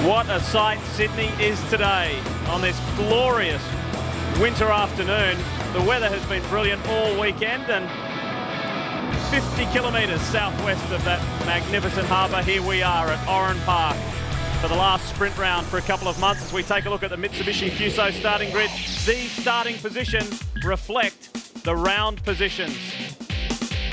What a sight Sydney is today on this glorious winter afternoon. The weather has been brilliant all weekend, and 50 kilometres southwest of that magnificent harbour, here we are at Oran Park for the last sprint round for a couple of months as we take a look at the Mitsubishi Fuso starting grid. These starting positions reflect the round positions.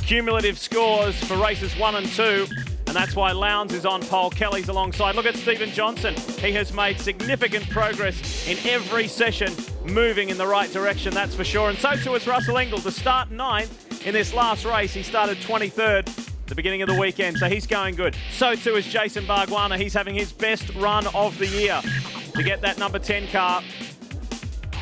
Cumulative scores for races 1 and 2, and that's why Lowndes is on pole, Kelly's alongside. Look at Stephen Johnson. He has made significant progress in every session, moving in the right direction, that's for sure. And so too is Russell Ingall to start 9th in this last race. He started 23rd at the beginning of the weekend, so he's going good. So too is Jason Bargwanna. He's having his best run of the year to get that number 10 car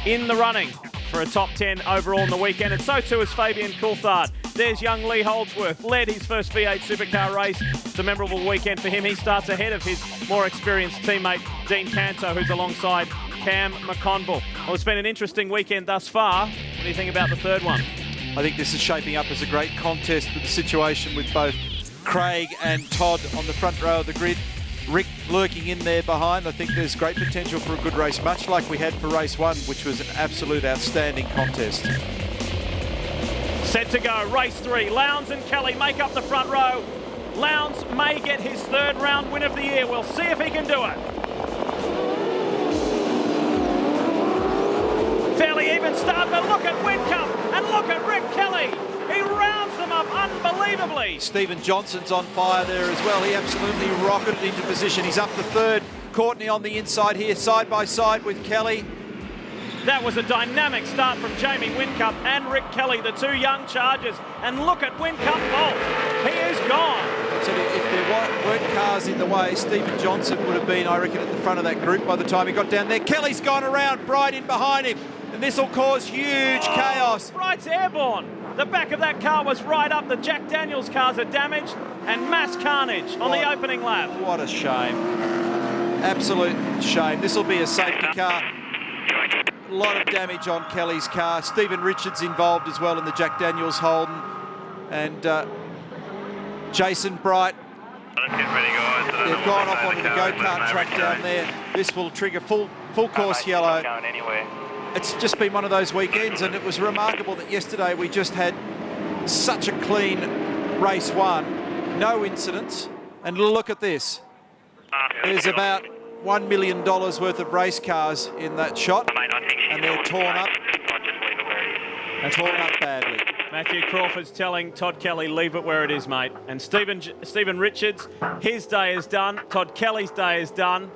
in the running for a top 10 overall in the weekend. And so too is Fabian Coulthard. There's young Lee Holdsworth, led his first V8 supercar race. It's a memorable weekend for him. He starts ahead of his more experienced teammate, Dean Canto, who's alongside Cam McConville. Well, it's been an interesting weekend thus far. What do you think about the third one? I think this is shaping up as a great contest with the situation with both Craig and Todd on the front row of the grid. Rick lurking in there behind. I think there's great potential for a good race, much like we had for race 1, which was an absolute outstanding contest. Set to go, race 3. Lowndes and Kelly make up the front row. Lowndes may get his third round win of the year. We'll see if he can do it. Fairly even start, but look at Whitcomb and look at Rick Kelly. He rounds them up unbelievably. Stephen Johnson's on fire there as well. He absolutely rocketed into position. He's up to third. Courtney on the inside here, side by side with Kelly. That was a dynamic start from Jamie Whitcomb and Rick Kelly, the two young chargers. And look at Whitcomb bolt. He is gone. So if there weren't cars in the way, Stephen Johnson would have been, I reckon, at the front of that group by the time he got down there. Kelly's gone around, Bright in behind him. And this will cause huge chaos. Bright's airborne. The back of that car was right up. The Jack Daniels cars are damaged and mass carnage on the opening lap. What a shame. Absolute shame. This will be a safety car. A lot of damage on Kelly's car. Stephen Richards involved as well in the Jack Daniels Holden. And Jason Bright. They've gone off onto the go-kart track down there. This will trigger full course yellow. It's just been one of those weekends, and it was remarkable that yesterday we just had such a clean race 1, no incidents. And look at this. There's about $1 million worth of race cars in that shot, and they're torn up. Torn up badly. Matthew Crawford's telling Todd Kelly, leave it where it is, mate. And Stephen Richards, his day is done. Todd Kelly's day is done.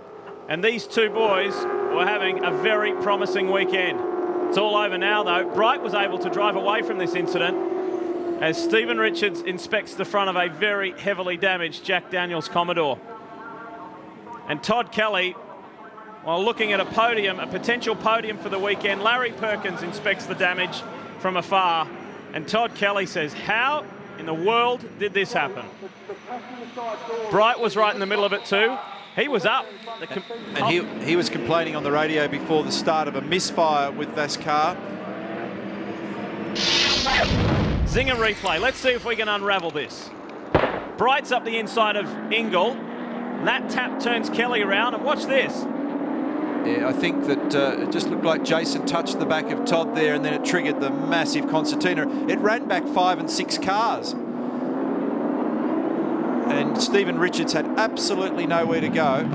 And these two boys were having a very promising weekend. It's all over now, though. Bright was able to drive away from this incident as Stephen Richards inspects the front of a very heavily damaged Jack Daniels Commodore. And Todd Kelly, while looking at a podium, a potential podium for the weekend, Larry Perkins inspects the damage from afar. And Todd Kelly says, how in the world did this happen? Bright was right in the middle of it too. He was up. And he was complaining on the radio before the start of a misfire with this car. Zinger replay. Let's see if we can unravel this. Bright's up the inside of Ingall. That tap turns Kelly around, and watch this. Yeah, I think that it just looked like Jason touched the back of Todd there, and then it triggered the massive concertina. It ran back 5 and 6 cars. And Stephen Richards had absolutely nowhere to go.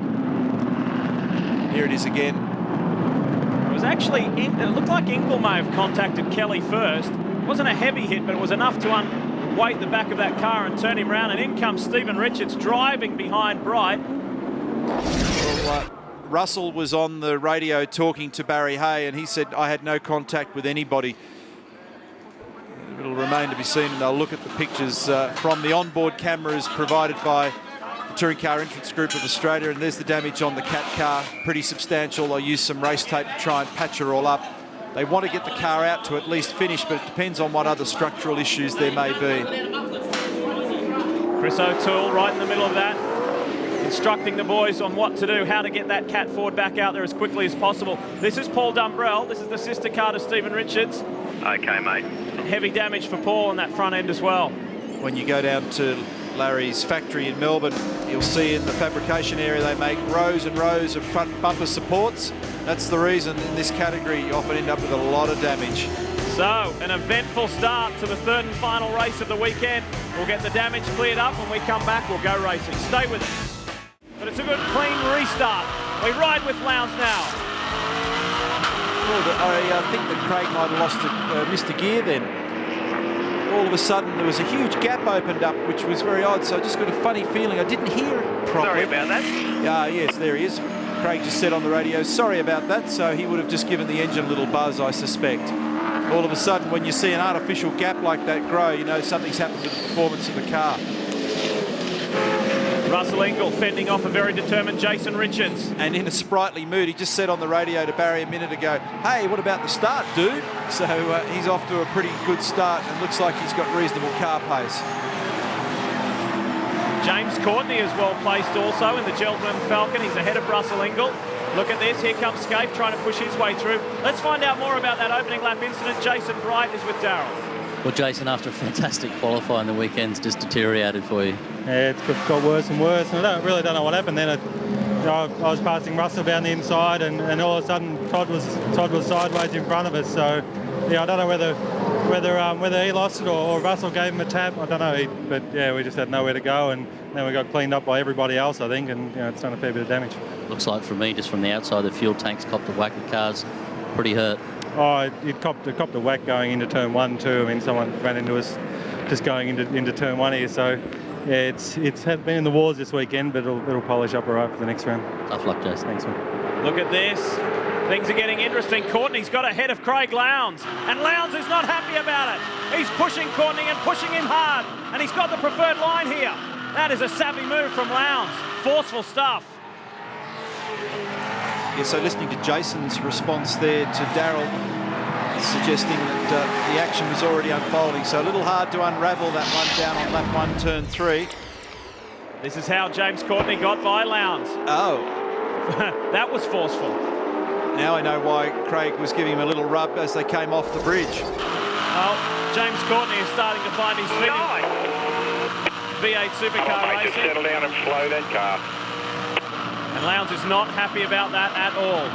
Here it is again. It was actually, it looked like Ingall may have contacted Kelly first. It wasn't a heavy hit, but it was enough to unweight the back of that car and turn him around. And in comes Stephen Richards driving behind Bright. Well, Russell was on the radio talking to Barry Hay, and he said, I had no contact with anybody. It'll remain to be seen, and they'll look at the pictures from the onboard cameras provided by the Touring Car Entrance Group of Australia. And there's the damage on the Cat car, pretty substantial. They'll use some race tape to try and patch her all up. They want to get the car out to at least finish, but it depends on what other structural issues there may be. Chris O'Toole right in the middle of that, instructing the boys on what to do, how to get that Cat Ford back out there as quickly as possible. This is Paul Dumbrell. This is the sister car to Stephen Richards. Okay, mate. Heavy damage for Paul on that front end as well. When you go down to Larry's factory in Melbourne, you'll see in the fabrication area they make rows and rows of front bumper supports. That's the reason in this category you often end up with a lot of damage. So, an eventful start to the third and final race of the weekend. We'll get the damage cleared up. When we come back, we'll go racing. Stay with us. But it's a good, clean restart. We ride with Lowndes now. Well, I think that Craig might have missed a gear then. All of a sudden, there was a huge gap opened up, which was very odd. So I just got a funny feeling. I didn't hear it properly. Sorry about that. Yes, there he is. Craig just said on the radio, sorry about that. So he would have just given the engine a little buzz, I suspect. All of a sudden, when you see an artificial gap like that grow, you know something's happened to the performance of the car. Russell Ingall fending off a very determined Jason Richards. And in a sprightly mood, he just said on the radio to Barry a minute ago, hey, what about the start, dude? So he's off to a pretty good start and looks like he's got reasonable car pace. James Courtney is well placed also in the Cheltenham Falcon. He's ahead of Russell Ingall. Look at this, here comes Scaife trying to push his way through. Let's find out more about that opening lap incident. Jason Bright is with Darryl. Well, Jason, after a fantastic qualifying, the weekend's just deteriorated for you. Yeah, it's got worse and worse, and I really don't know what happened then. I was passing Russell down the inside, and all of a sudden Todd was sideways in front of us. So, yeah, I don't know whether he lost it or Russell gave him a tap. I don't know, but yeah, we just had nowhere to go, and then we got cleaned up by everybody else, I think, and it's done a fair bit of damage. Looks like for me, just from the outside, the fuel tanks copped a whack. The car's pretty hurt. Oh, it copped a whack going into turn 1 too. I mean, someone ran into us just going into turn 1 here. So, yeah, it's been in the wars this weekend, but it'll polish up all right for the next round. Tough luck, Jason. Thanks, man. Look at this. Things are getting interesting. Courtney's got ahead of Craig Lowndes, and Lowndes is not happy about it. He's pushing Courtney and pushing him hard, and he's got the preferred line here. That is a savvy move from Lowndes. Forceful stuff. Yeah, so listening to Jason's response there to Darryl, suggesting that the action was already unfolding, so a little hard to unravel that one down on lap 1, turn 3. This is how James Courtney got by Lowndes. Oh. That was forceful. Now I know why Craig was giving him a little rub as they came off the bridge. Well, James Courtney is starting to find his feet in V8 supercar racing. Settle down and slow that car. And Lowndes is not happy about that at all.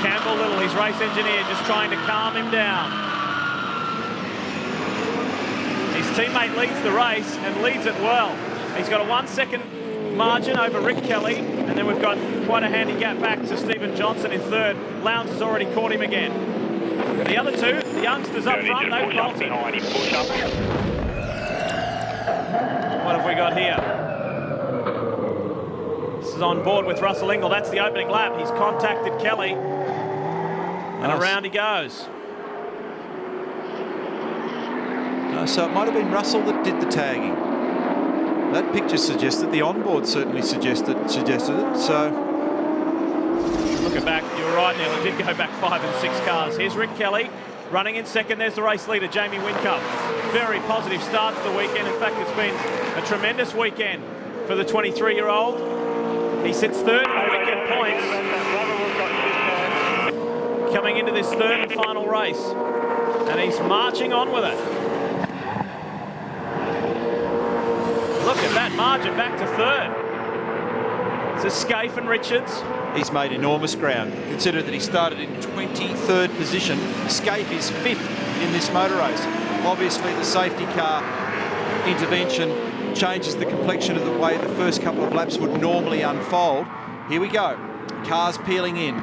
Campbell Little, his race engineer, just trying to calm him down. His teammate leads the race and leads it well. He's got a 1 second margin over Rick Kelly, and then we've got quite a handy gap back to Stephen Johnson in third. Lowndes has already caught him again. The other two, the youngsters up front, they've bolted. What have we got here? This is on board with Russell Ingall. That's the opening lap. He's contacted Kelly, and around he goes. So it might have been Russell that did the tagging. That picture suggested, the onboard certainly suggested it. So looking back, you were right, Neil. It did go back 5 and 6 cars. Here's Rick Kelly running in second. There's the race leader, Jamie Whincup. Very positive start to the weekend. In fact, it's been a tremendous weekend for the 23-year-old. He sits third in the weekend points. Coming into this third and final race. And he's marching on with it. Look at that margin back to third. It's Scaife and Richards. He's made enormous ground. Consider that he started in 23rd position. Scaife is 5th in this motor race. Obviously, the safety car intervention changes the complexion of the way the first couple of laps would normally unfold. Here we go. Cars peeling in.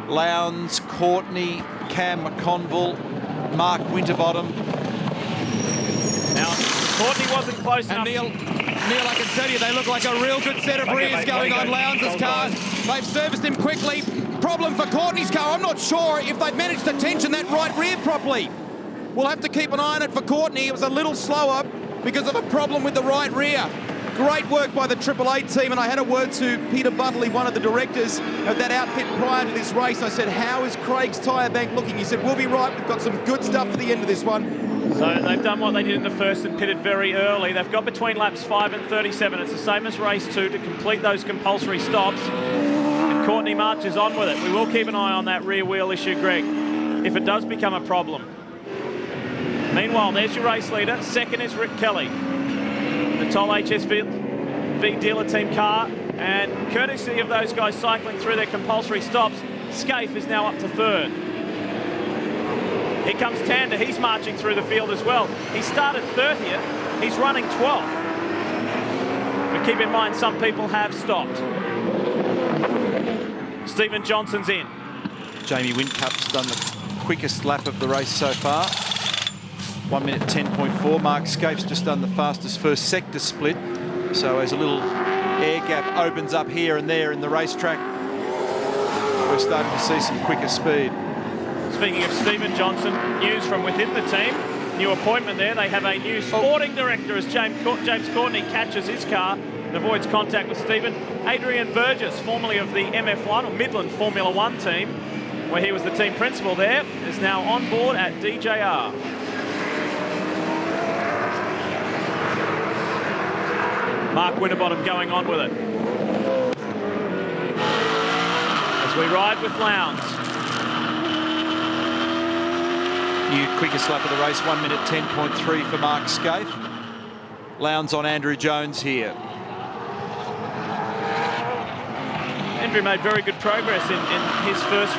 Lowndes, Courtney, Cam McConville, Mark Winterbottom. Now, Courtney wasn't close enough. Neil, I can tell you they look like a real good set of rears going on Lowndes' car. They've serviced him quickly. Problem for Courtney's car. I'm not sure if they've managed to tension that right rear properly. We'll have to keep an eye on it for Courtney. It was a little slower because of a problem with the right rear. Great work by the AAA team, and I had a word to Peter Buttley, one of the directors of that outfit prior to this race. I said, how is Craig's tyre bank looking? He said, we'll be right. We've got some good stuff for the end of this one. So they've done what they did in the first and pitted very early. They've got between laps 5 and 37. It's the same as race 2 to complete those compulsory stops. And Courtney marches on with it. We will keep an eye on that rear wheel issue, Greg, if it does become a problem. Meanwhile, there's your race leader. Second is Rick Kelly. The Toll HSV dealer team car, and courtesy of those guys cycling through their compulsory stops, Scaife is now up to third. Here comes Tander, he's marching through the field as well. He started 30th, he's running 12th. But keep in mind, some people have stopped. Stephen Johnson's in. Jamie Whincup's done the quickest lap of the race so far. 1 minute 10.4. Mark Scaife's just done the fastest first sector split. So as a little air gap opens up here and there in the racetrack, we're starting to see some quicker speed. Speaking of Stephen Johnson, news from within the team. New appointment there. They have a new sporting director as James Courtney catches his car and avoids contact with Stephen. Adrian Burgess, formerly of the MF1 or Midland Formula 1 team, where he was the team principal there, is now on board at DJR. Mark Winterbottom going on with it. As we ride with Lowndes. New quickest lap of the race, 1 minute 10.3 for Mark Scaife. Lowndes on Andrew Jones here. Andrew made very good progress in his first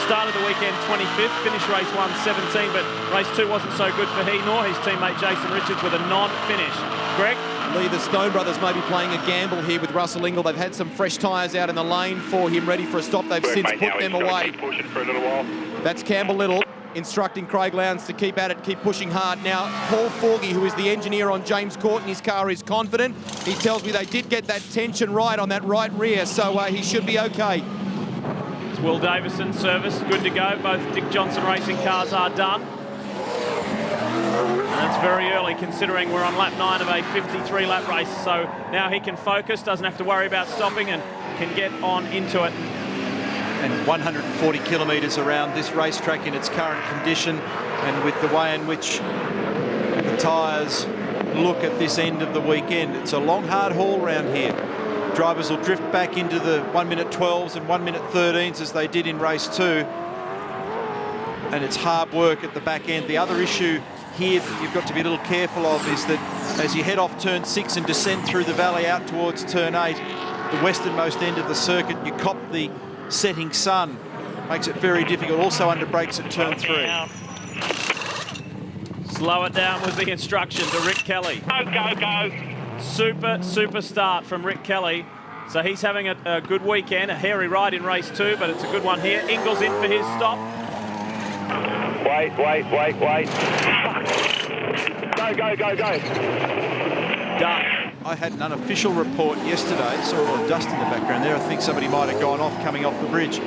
start of the weekend, 25th, finished race 1, 17, but race 2 wasn't so good for he nor his teammate Jason Richards with a non-finish. Greg? Lee, the Stone brothers may be playing a gamble here with Russell Ingall. They've had some fresh tyres out in the lane for him, ready for a stop. They've since put them away. Push it for a little while. That's Campbell Little instructing Craig Lowndes to keep at it, keep pushing hard. Now, Paul Forgy, who is the engineer on James Courtney's car, is confident. He tells me they did get that tension right on that right rear, so he should be okay. It's Will Davison, service, good to go. Both Dick Johnson racing cars are done. And that's very early considering we're on lap 9 of a 53-lap race, so now he can focus, doesn't have to worry about stopping and can get on into it. And 140 kilometres around this racetrack in its current condition, and with the way in which the tyres look at this end of the weekend, it's a long, hard haul round here. Drivers will drift back into the 1 minute 12s and 1 minute 13s as they did in race 2. And it's hard work at the back end. The other issue here that you've got to be a little careful of is that as you head off turn 6 and descend through the valley out towards turn 8, the westernmost end of the circuit, you cop the setting sun. Makes it very difficult. Also under brakes at turn 3. Slow it down was the instruction to Rick Kelly. Go, go, go. Super start from Rick Kelly. So he's having a good weekend, a hairy ride in race 2, but it's a good one here. Ingall's in for his stop. Wait. Go, go, go, go. Done. I had an unofficial report yesterday. Saw a lot of dust in the background there. I think somebody might have gone off coming off the bridge.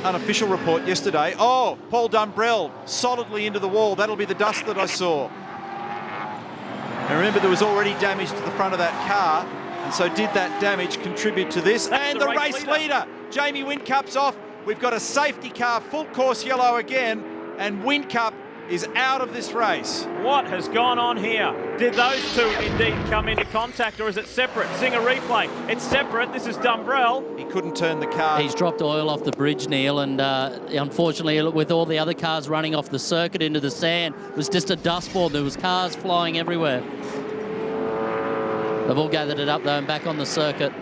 Unofficial report yesterday. Oh, Paul Dumbrell solidly into the wall. That'll be the dust that I saw. And remember, there was already damage to the front of that car. And so did that damage contribute to this? And the race leader, Jamie Whincup's off. We've got a safety car, full course yellow again. And Whincup is out of this race. What has gone on here? Did those two indeed come into contact, or is it separate? Sing a replay. It's separate. This is Dumbrell. He couldn't turn the car. He's dropped oil off the bridge, Neil, and unfortunately, with all the other cars running off the circuit into the sand, it was just a dust ball. There was cars flying everywhere. They've all gathered it up, though, and back on the circuit.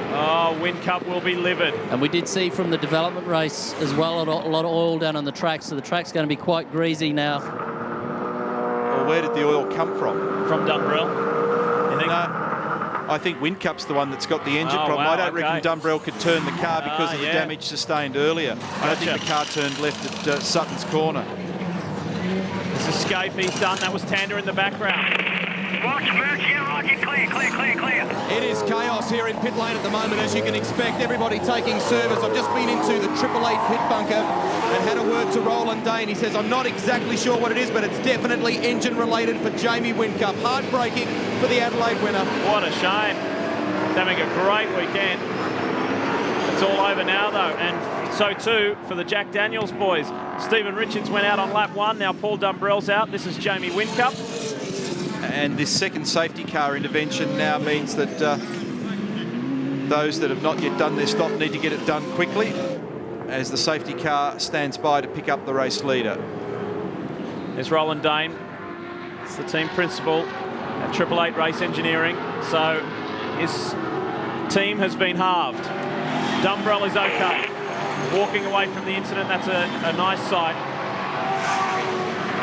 Oh, Whincup will be livid. And we did see from the development race as well a lot of oil down on the track, so the track's going to be quite greasy now. Well, where did the oil come from? From Dumbrell, you think? No, I think Whincup's the one that's got the engine problem. Wow, I don't reckon Dumbrell could turn the car because of the damage sustained earlier. I don't think the car turned left at Sutton's corner. This is Scaife, he's done. That was Tander in the background. Watch, Birch, yeah, right, clear. It is chaos here in pit lane at the moment, as you can expect. Everybody taking service. I've just been into the 888 pit bunker and had a word to Roland Dane. He says, I'm not exactly sure what it is, but it's definitely engine-related for Jamie Whincup. Heartbreaking for the Adelaide winner. What a shame. He's having a great weekend. It's all over now, though, and so too for the Jack Daniels boys. Stephen Richards went out on lap 1. Now Paul Dumbrell's out. This is Jamie Whincup. And this second safety car intervention now means that those that have not yet done their stop need to get it done quickly as the safety car stands by to pick up the race leader. There's Roland Dane. It's the team principal at 888 Race Engineering. So his team has been halved. Dumbrell is okay. Walking away from the incident, that's a nice sight.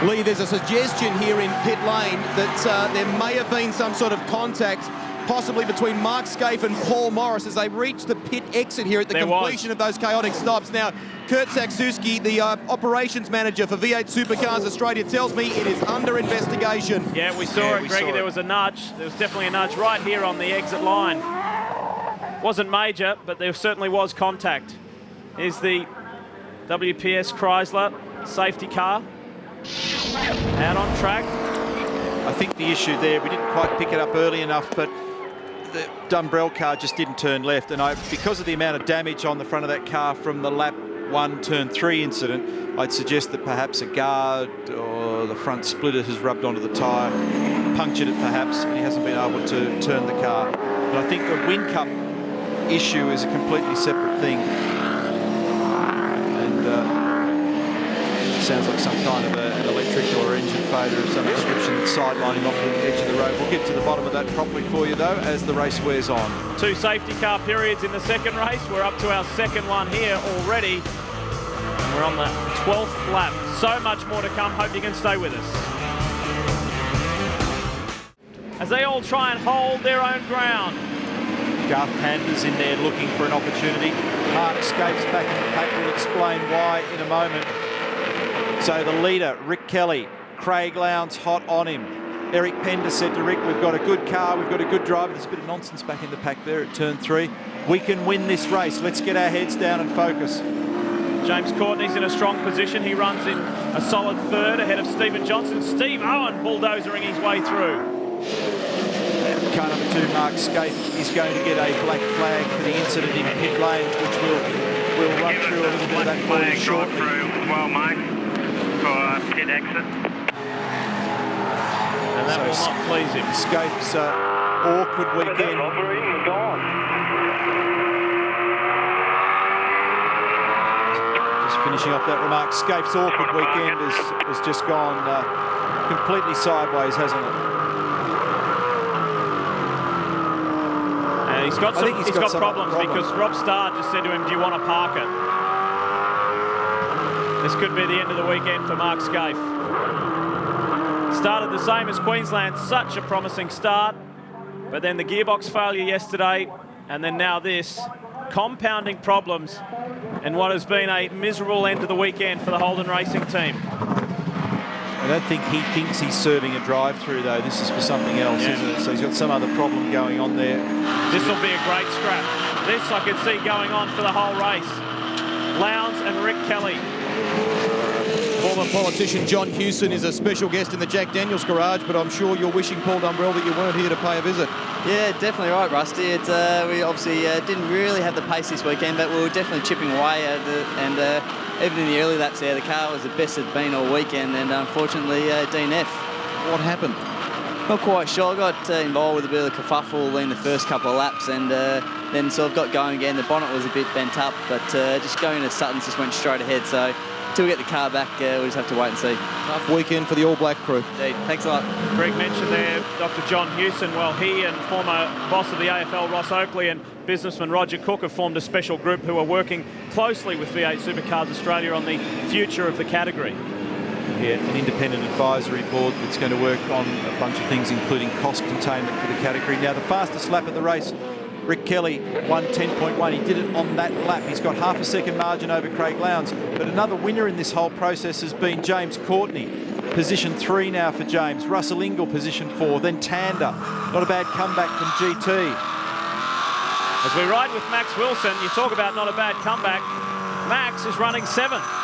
Lee, there's a suggestion here in pit lane that there may have been some sort of contact, possibly between Mark Scaife and Paul Morris as they reach the pit exit here at the completion of those chaotic stops. Now, Kurt Saksuski, the operations manager for V8 Supercars Australia, tells me it is under investigation. Yeah, we saw it, Greggy. There was a nudge. There was definitely a nudge right here on the exit line. Wasn't major, but there certainly was contact. Here's the WPS Chrysler safety car out on track. I think the issue there, we didn't quite pick it up early enough, but the Dumbrell car just didn't turn left. And because of the amount of damage on the front of that car from the lap 1, turn 3 incident, I'd suggest that perhaps a guard or the front splitter has rubbed onto the tyre, punctured it perhaps, and he hasn't been able to turn the car. But I think the Win Cup issue is a completely separate thing. Sounds like some kind of an electric or engine failure of some description sidelining off the edge of the road. We'll get to the bottom of that properly for you, though, as the race wears on. 2 safety car periods in the second race. We're up to our second one here already. And we're on the 12th lap. So much more to come. Hope you can stay with us. As they all try and hold their own ground. Garth Pander's in there looking for an opportunity. Mark Scaife's back in the pack. We'll explain why in a moment. So the leader, Rick Kelly, Craig Lowndes hot on him. Eric Pender said to Rick, we've got a good car, we've got a good driver. There's a bit of nonsense back in the pack there at turn 3. We can win this race. Let's get our heads down and focus. James Courtney's in a strong position. He runs in a solid third ahead of Stephen Johnson. Steve Owen bulldozering his way through. Car number 2, Mark Scaife, is going to get a black flag for the incident in pit lane, which we'll run through a little bit of that for you shortly. Well, mate, for pit exit. And that will not please him. Scaife's awkward weekend. Just finishing off that remark, Scaife's awkward weekend has just gone completely sideways, hasn't it? He's got problems because Rob Starr just said to him, do you want to park it? This could be the end of the weekend for Mark Scaife. Started the same as Queensland, such a promising start, but then the gearbox failure yesterday, and then now this, compounding problems and what has been a miserable end to the weekend for the Holden Racing team. I don't think he thinks he's serving a drive-through, though. This is for something else, isn't it? So he's got some other problem going on there. This will be a great scrap. This I could see going on for the whole race. Lowndes and Rick Kelly. Former politician John Hewson is a special guest in the Jack Daniels garage, but I'm sure you're wishing, Paul Dumbrell, that you weren't here to pay a visit. Yeah, definitely right, Rusty. We obviously didn't really have the pace this weekend, but we were definitely chipping away at it. And even in the early laps there, the car was the best it's been all weekend, and unfortunately, DNF. What happened? Not quite sure. I got involved with a bit of a kerfuffle in the first couple of laps, and then sort of got going again. The bonnet was a bit bent up, but just going to Sutton's just went straight ahead. So until we get the car back, we'll just have to wait and see. Tough weekend for the All Black crew. Indeed. Thanks a lot. Greg mentioned there Dr. John Hewson. Well, he and former boss of the AFL, Ross Oakley, and businessman Roger Cook have formed a special group who are working closely with V8 Supercars Australia on the future of the category. Yeah, an independent advisory board that's going to work on a bunch of things, including cost containment for the category. Now, the fastest lap of the race, Rick Kelly won 10.1. He did it on that lap. He's got half a second margin over Craig Lowndes. But another winner in this whole process has been James Courtney. Position 3 now for James. Russell Ingall, position 4. Then Tander. Not a bad comeback from GT. As we ride with Max Wilson, you talk about not a bad comeback. Max is running 7th.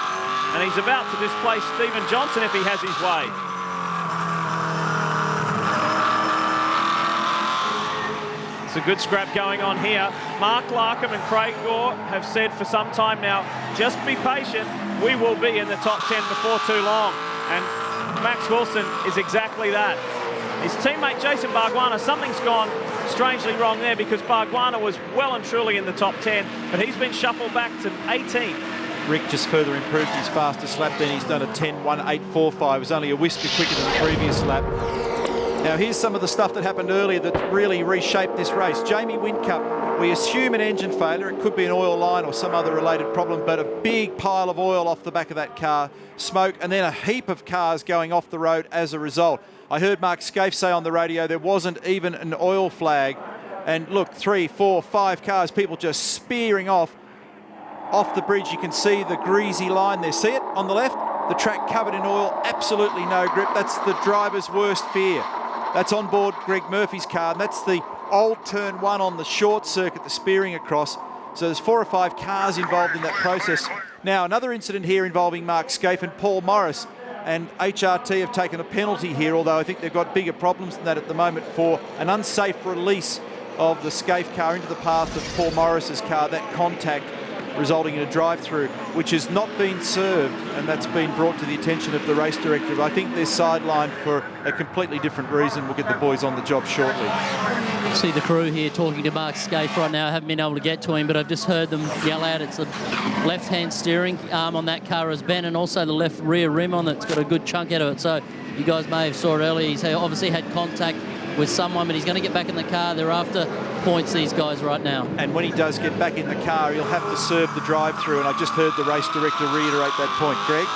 And he's about to displace Stephen Johnson if he has his way. It's a good scrap going on here. Mark Larkham and Craig Gore have said for some time now, just be patient, we will be in the top 10 before too long. And Max Wilson is exactly that. His teammate Jason Bargwanna, something's gone strangely wrong there because Bargwanna was well and truly in the top 10, but he's been shuffled back to 18th. Rick just further improved his fastest lap then. He's done a 10.1845. It was only a whisker quicker than the previous lap. Now here's some of the stuff that happened earlier that really reshaped this race. Jamie Whincup, we assume an engine failure. It could be an oil line or some other related problem, but a big pile of oil off the back of that car, smoke, and then a heap of cars going off the road as a result. I heard Mark Scaife say on the radio there wasn't even an oil flag. And look, 3, 4, 5 cars, people just spearing off the bridge. You can see the greasy line there. See it on the left? The track covered in oil, absolutely no grip. That's the driver's worst fear. That's on board Greg Murphy's car, and that's the old turn 1 on the short circuit, the spearing across. So there's 4 or 5 cars involved in that process. Now, another incident here involving Mark Scaife and Paul Morris, and HRT have taken a penalty here, although I think they've got bigger problems than that at the moment, for an unsafe release of the Scaife car into the path of Paul Morris's car, that contact resulting in a drive-through, which has not been served, and that's been brought to the attention of the race director. I think they're sidelined for a completely different reason. We'll get the boys on the job shortly. See the crew here talking to Mark Scaife right now. I haven't been able to get to him, but I've just heard them yell out it's the left-hand steering arm on that car is bent, and also the left rear rim on it's got a good chunk out of it. So you guys may have saw it earlier. He's obviously had contact with someone, but he's going to get back in the car. They're after points, these guys, right now. And when he does get back in the car, he'll have to serve the drive-through, and I just heard the race director reiterate that point. Greg?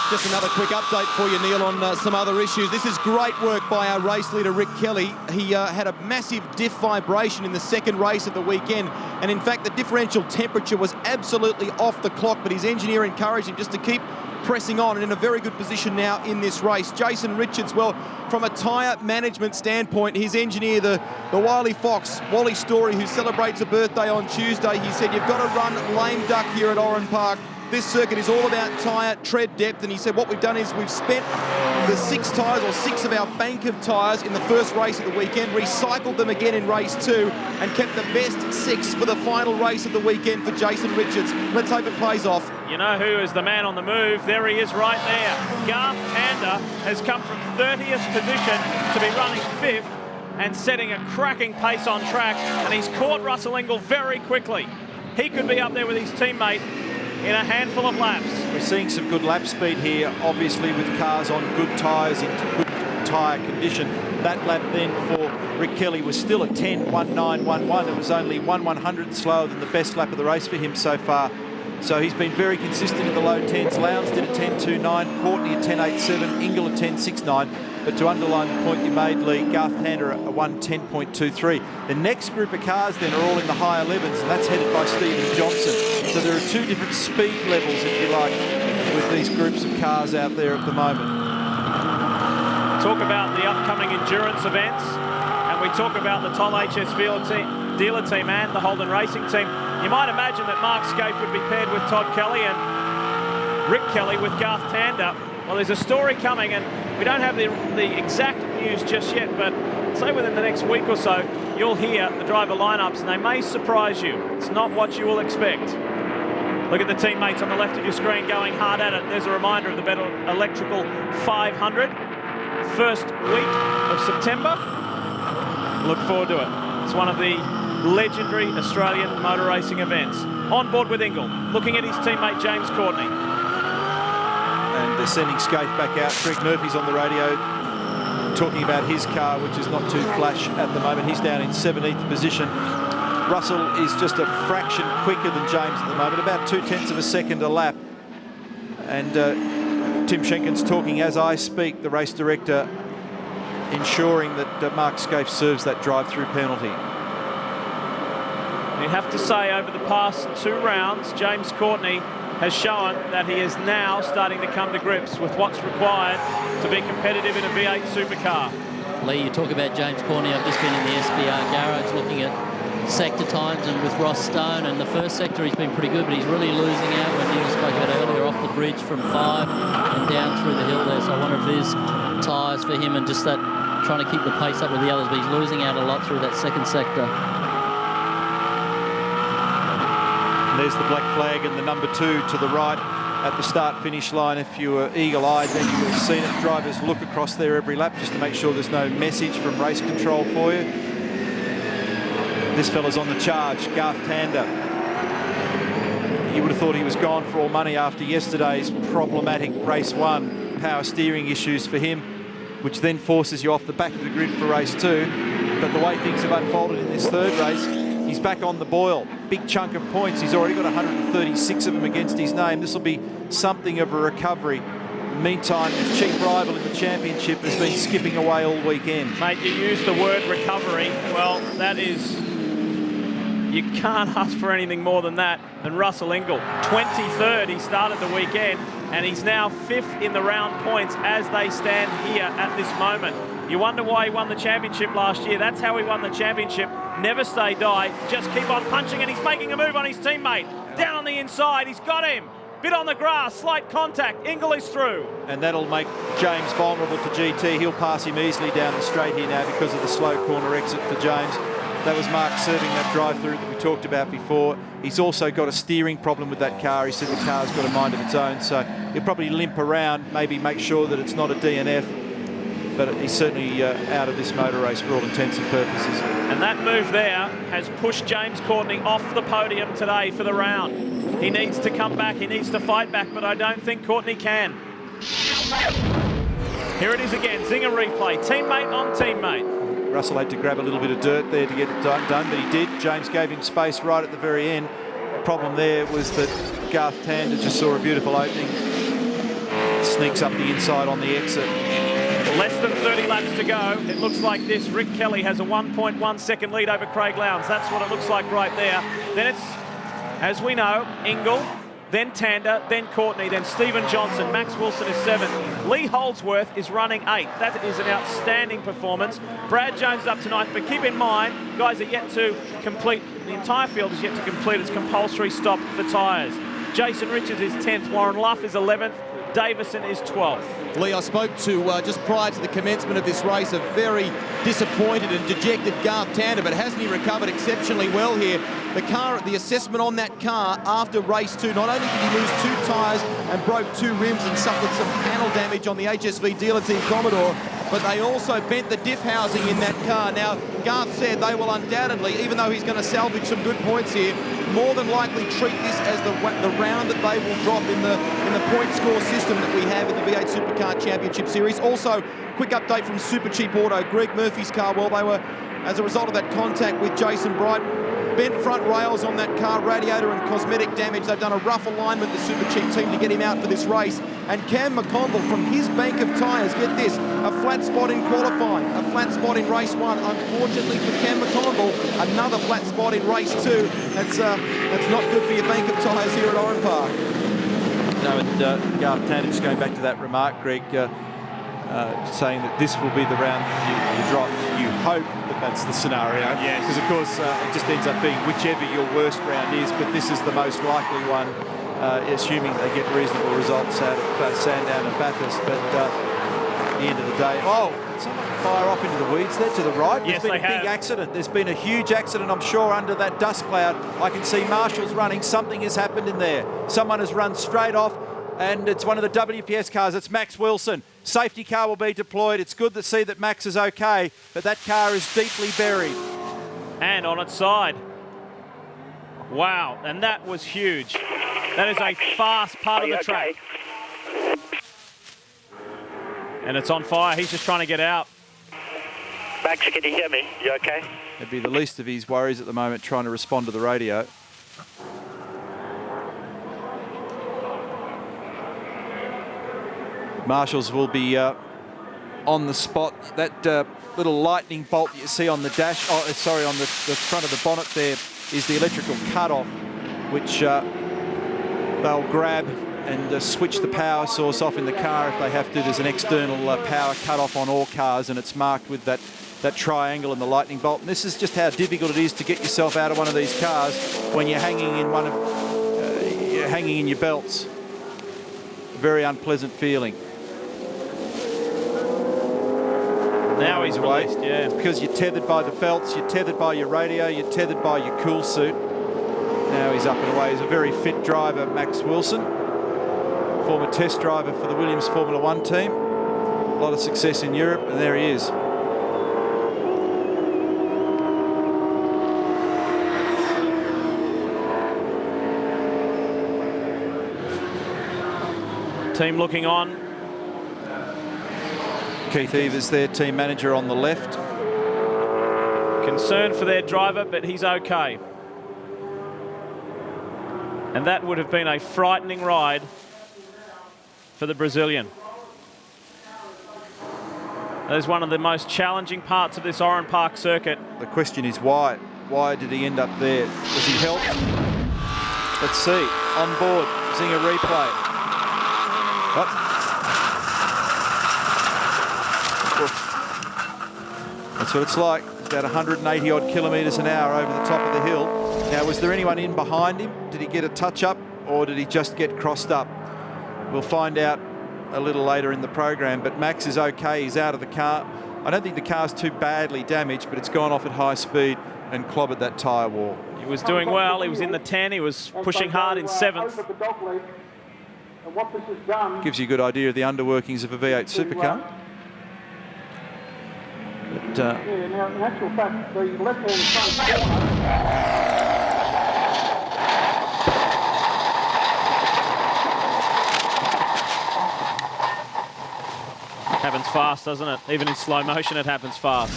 Just another quick update for you, Neil, on some other issues. This is great work by our race leader, Rick Kelly. He had a massive diff vibration in the second race of the weekend, and in fact, the differential temperature was absolutely off the clock, but his engineer encouraged him just to keep pressing on, and in a very good position now in this race. Jason Richards, well, from a tyre management standpoint, his engineer, the wily fox, Wally Story, who celebrates a birthday on Tuesday, he said, you've got to run lame duck here at Oran Park. This circuit is all about tyre tread depth, and he said what we've done is we've spent the 6 tyres, or 6 of our bank of tyres in the first race of the weekend, recycled them again in race 2, and kept the best 6 for the final race of the weekend for Jason Richards. Let's hope it plays off. You know who is the man on the move? There he is right there. Garth Tander has come from 30th position to be running 5th and setting a cracking pace on track, and he's caught Russell Ingall very quickly. He could be up there with his teammate in a handful of laps. We're seeing some good lap speed here, obviously with cars on good tyres in good tyre condition. That lap then for Rick Kelly was still a 10.19.11. It was only 1/100th slower than the best lap of the race for him so far. So he's been very consistent in the low 10s. Lowndes did a 10.29, Courtney a 10.87, Ingall a 10.69. But to underline the point you made, Lee, Garth Tander a 1:10.23. The next group of cars then are all in the high 11s, and that's headed by Stephen Johnson. So there are 2 different speed levels, if you like, with these groups of cars out there at the moment. Talk about the upcoming endurance events, and we talk about the Tom HS dealer team and the Holden Racing team. You might imagine that Mark Scaife would be paired with Todd Kelly and Rick Kelly with Garth Tander. Well, there's a story coming, and we don't have the exact news just yet, but say within the next week or so, you'll hear the driver lineups, and they may surprise you. It's not what you will expect. Look at the teammates on the left of your screen going hard at it. There's a reminder of the Better Electrical 500. First week of September. Look forward to it. It's one of the legendary Australian motor racing events. On board with Ingall, looking at his teammate James Courtney. And they're sending Scaife back out. Greg Murphy's on the radio talking about his car, which is not too flash at the moment. He's down in 17th position. Russell is just a fraction quicker than James at the moment, about 0.2 of a second a lap. And Tim Schenken's talking as I speak, the race director, ensuring that Mark Scaife serves that drive-through penalty. You have to say, over the past 2 rounds, James Courtney has shown that he is now starting to come to grips with what's required to be competitive in a V8 supercar. Lee, you talk about James Courtney. I've just been in the SBR garage looking at sector times and with Ross Stone, and the first sector he's been pretty good, but he's really losing out when Neil spoke about earlier, off the bridge from 5 and down through the hill there. So I wonder if there's tyres for him and just that trying to keep the pace up with the others, but he's losing out a lot through that second sector. And there's the black flag and the number 2 to the right at the start-finish line. If you were eagle-eyed, then you would have seen it. Drivers look across there every lap just to make sure there's no message from race control for you. This fella's on the charge, Garth Tander. You would have thought he was gone for all money after yesterday's problematic race 1. Power steering issues for him. which then forces you off the back of the grid for race 2. But the way things have unfolded in this third race, he's back on the boil. Big chunk of points. He's already got 136 of them against his name. This will be something of a recovery. Meantime, his chief rival in the championship has been skipping away all weekend. Mate, you used the word recovery. Well, that is... You can't ask for anything more than that than Russell Ingall. 23rd, he started the weekend, and he's now 5th in the round points as they stand here at this moment. You wonder why he won the championship last year. That's how he won the championship. Never say die, just keep on punching, and he's making a move on his teammate. Down on the inside, he's got him. Bit on the grass, slight contact, Ingall is through. And that'll make James vulnerable to GT. He'll pass him easily down the straight here now because of the slow corner exit for James. That was Mark serving that drive-through that we talked about before. He's also got a steering problem with that car. He said the car's got a mind of its own, so he'll probably limp around, maybe make sure that it's not a DNF, but he's certainly out of this motor race for all intents and purposes. And that move there has pushed James Courtney off the podium today for the round. He needs to come back, he needs to fight back, but I don't think Courtney can. Here it is again, Zinger replay, teammate on teammate. Russell had to grab a little bit of dirt there to get it done, but he did. James gave him space right at the very end. The problem there was that Garth Tander just saw a beautiful opening. Sneaks up the inside on the exit. Less than 30 laps to go. It looks like this. Rick Kelly has a 1.1 second lead over Craig Lowndes. That's what it looks like right there. Then it's, as we know, Ingall, then Tander, then Courtney, then Stephen Johnson. Max Wilson is 7th. Lee Holdsworth is running 8th. That is an outstanding performance. Brad Jones is up to 9th, but keep in mind, guys are yet to complete, the entire field is yet to complete its compulsory stop for tyres. Jason Richards is 10th, Warren Luff is 11th, Davison is 12th. Lee, I spoke to, just prior to the commencement of this race, a very disappointed and dejected Garth Tander, but hasn't he recovered exceptionally well here? The car, the assessment on that car after race 2, not only did he lose 2 tyres and broke 2 rims and suffered some panel damage on the HSV dealer team Commodore, but they also bent the diff housing in that car. Now, Garth said they will undoubtedly, even though he's going to salvage some good points here, more than likely treat this as the round that they will drop in the point score system that we have in the V8 Supercar Championship Series. Also, quick update from Super Cheap Auto. Greg Murphy's car, well, they were, as a result of that contact with Jason Bright, bent front rails on that car, radiator and cosmetic damage. They've done a rough alignment, the Super Cheap team, to get him out for this race. And Cam McConville, from his bank of tyres, get this, a flat spot in qualifying, a flat spot in race 1. Unfortunately for Cam McConville, another flat spot in race 2. That's not good for your bank of tyres here at Oran Park. No, and Garth Tander, just going back to that remark, Greg, saying that this will be the round you drop. You hope that that's the scenario. Yes. Because, of course, it just ends up being whichever your worst round is, but this is the most likely one, assuming they get reasonable results out of Sandown and Bathurst. But at the end of the day, did someone fire off into the weeds there to the right? Yes, There's been a big accident. There's been a huge accident, I'm sure, under that dust cloud. I can see marshals running. Something has happened in there. Someone has run straight off, and it's one of the WPS cars. It's Max Wilson. Safety car will be deployed. It's good to see that Max is okay, but that car is deeply buried. And on its side. Wow, and that was huge. That is a fast part of the track. And it's on fire. He's just trying to get out. Max, can you hear me? You okay? It'd be the least of his worries at the moment, trying to respond to the radio. Marshals will be on the spot. That little lightning bolt that you see on the dash, on the front of the bonnet there, is the electrical cut-off, which they'll grab and switch the power source off in the car if they have to. There's an external power cut-off on all cars, and it's marked with that triangle and the lightning bolt. And this is just how difficult it is to get yourself out of one of these cars when you're hanging in hanging in your belts. Very unpleasant feeling. Now he's released, yeah. It's because you're tethered by the belts, you're tethered by your radio, you're tethered by your cool suit. Now he's up and away. He's a very fit driver, Max Wilson. Former test driver for the Williams Formula 1 team. A lot of success in Europe, and there he is. Team looking on. Keith Evers, their team manager, on the left. Concerned for their driver, but he's okay. And that would have been a frightening ride for the Brazilian. That is one of the most challenging parts of this Oran Park circuit. The question is why? Why did he end up there? Was he helped? Let's see. On board, Zinger replay. Oh. That's what it's like. About 180 odd kilometres an hour over the top of the hill. Now, was there anyone in behind him? Did he get a touch up, or did he just get crossed up? We'll find out a little later in the program, but Max is okay. He's out of the car. I don't think the car's too badly damaged, but it's gone off at high speed and clobbered that tyre wall. He was doing well. He was in the 10. He was pushing hard in 7th. Gives you a good idea of the underworkings of a V8 supercar. But, now, in actual fact, the left-hand front corner. Happens fast, doesn't it? Even in slow motion, it happens fast.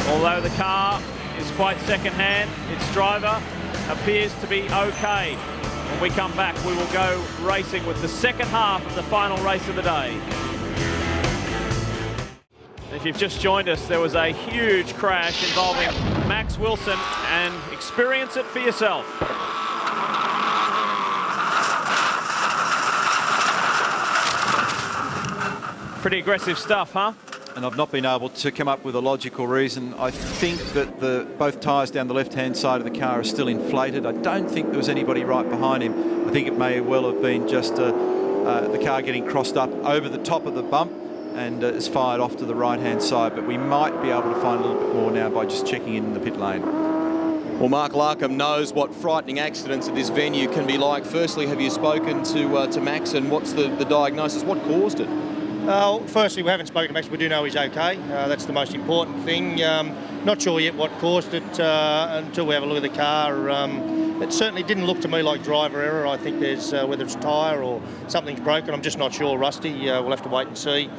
Although the car is quite second-hand, its driver appears to be okay. When we come back, we will go racing with the second half of the final race of the day. If you've just joined us, there was a huge crash involving Max Wilson, and experience it for yourself. Pretty aggressive stuff, huh? And I've not been able to come up with a logical reason. I think that both tyres down the left-hand side of the car are still inflated. I don't think there was anybody right behind him. I think it may well have been just the car getting crossed up over the top of the bump and is fired off to the right-hand side. But we might be able to find a little bit more now by just checking in the pit lane. Well, Mark Larkham knows what frightening accidents at this venue can be like. Firstly, have you spoken to Max, and what's the diagnosis? What caused it? Firstly, we haven't spoken to Max. We do know he's okay. That's the most important thing. Not sure yet what caused it until we have a look at the car. It certainly didn't look to me like driver error. I think there's, whether it's tyre or something's broken, I'm just not sure, Rusty. We'll have to wait and see.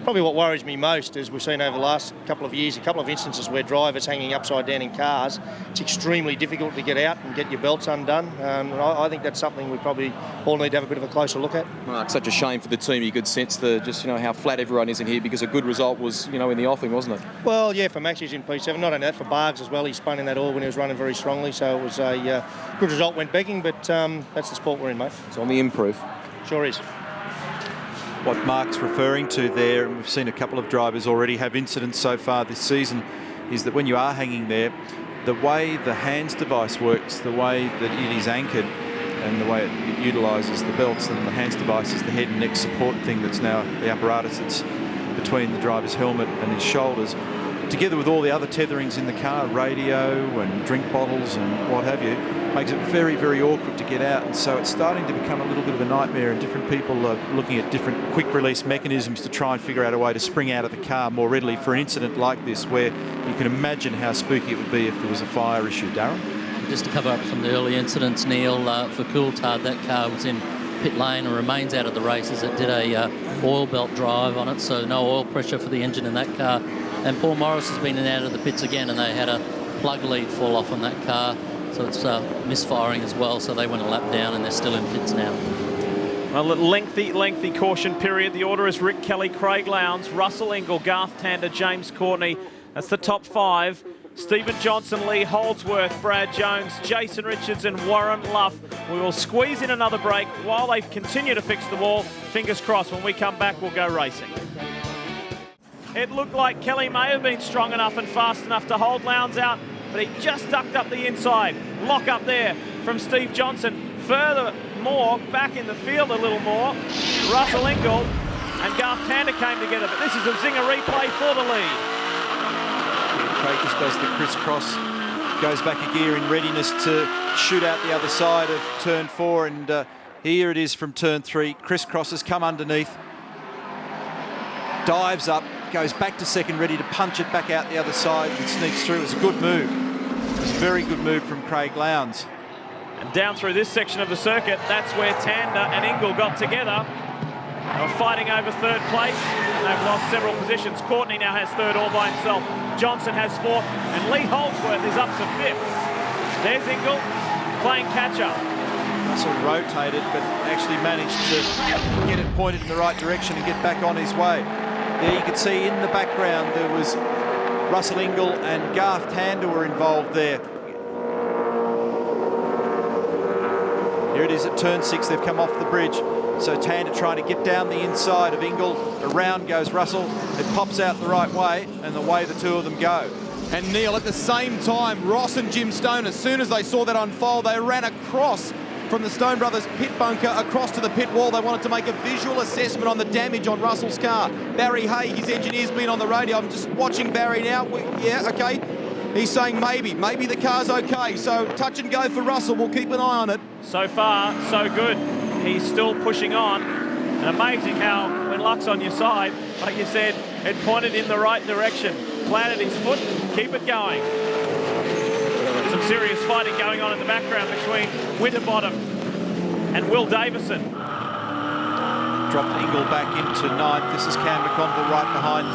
Probably what worries me most is we've seen over the last couple of years, a couple of instances where drivers hanging upside down in cars, it's extremely difficult to get out and get your belts undone. I think that's something we probably all need to have a bit of a closer look at. Mark, such a shame for the team. You could sense how flat everyone is in here, because a good result was, in the offing, wasn't it? Well, yeah, for Max, he's in P7. Not only that, for Bargs as well. He spun in that oil when he was running very strongly, so it was a good result, went begging, but that's the sport we're in, mate. It's on the improve. Sure is. What Mark's referring to there, and we've seen a couple of drivers already have incidents so far this season, is that when you are hanging there, the way the hands device works, the way that it is anchored, and the way it utilises the belts, and the hands device is the head and neck support thing that's now the apparatus that's between the driver's helmet and his shoulders, together with all the other tetherings in the car, radio and drink bottles and what have you, makes it very, very awkward to get out. And so it's starting to become a little bit of a nightmare, and different people are looking at different quick release mechanisms to try and figure out a way to spring out of the car more readily for an incident like this, where you can imagine how spooky it would be if there was a fire issue. Darren? Just to cover up some of the early incidents, Neil, for Coulthard, that car was in pit lane and remains out of the race as it did a oil belt drive on it, so no oil pressure for the engine in that car. And Paul Morris has been in and out of the pits again, and they had a plug lead fall off on that car, so it's misfiring as well, so they went a lap down and they're still in pits now. Well, a lengthy caution period. The order is Rick Kelly, Craig Lowndes, Russell Ingall, Garth Tander, James Courtney. That's the top 5. Stephen Johnson, Lee Holdsworth, Brad Jones, Jason Richards and Warren Luff. We will squeeze in another break while they continue to fix the wall. Fingers crossed, when we come back, we'll go racing. It looked like Kelly may have been strong enough and fast enough to hold Lowndes out, but he just ducked up the inside. Lock up there from Steve Johnson. Furthermore, back in the field a little more, Russell Ingall and Garth Tander came together, but this is a zinger replay for the lead. Craig just does the crisscross, goes back a gear in readiness to shoot out the other side of turn 4, and here it is from turn 3. Crisscrosses, come underneath, dives up, goes back to second, ready to punch it back out the other side and sneaks through. It was a good move. It was a very good move from Craig Lowndes. And down through this section of the circuit, that's where Tander and Ingall got together. They were fighting over third place. They've lost several positions. Courtney now has third all by himself. Johnson has fourth, and Lee Holdsworth is up to fifth. There's Ingle playing catch-up. Russell rotated, but actually managed to get it pointed in the right direction and get back on his way. There you can see in the background there was Russell Ingle and Garth Tander were involved there. Here it is at turn 6, they've come off the bridge. So Tander trying to get down the inside of Ingle. Around goes Russell. It pops out the right way, and the way the two of them go. And Neil, at the same time, Ross and Jim Stone, as soon as they saw that unfold, they ran across from the Stone Brothers pit bunker across to the pit wall. They wanted to make a visual assessment on the damage on Russell's car. Barry Hay, his engineer's been on the radio. I'm just watching Barry now. Yeah, okay. He's saying maybe the car's okay. So touch and go for Russell. We'll keep an eye on it. So far, so good. He's still pushing on. And amazing how, when luck's on your side, like you said, it pointed in the right direction. Planted his foot, keep it going. Some serious fighting going on in the background between Winterbottom and Will Davison. Dropped Ingle back into 9th. This is Cam McConville right behind.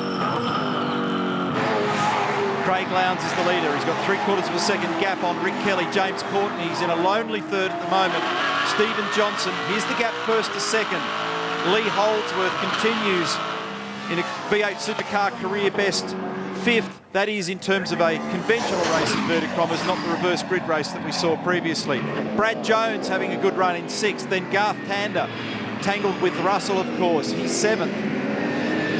Craig Lowndes is the leader. He's got 3/4 of a second gap on Rick Kelly. James Courtney's in a lonely third at the moment. Stephen Johnson, here's the gap first to second. Lee Holdsworth continues in a V8 Supercar career best 5th. That is in terms of a conventional race, inverted commas, not the reverse grid race that we saw previously. Brad Jones having a good run in 6th. Then Garth Tander, tangled with Russell, of course. He's 7th.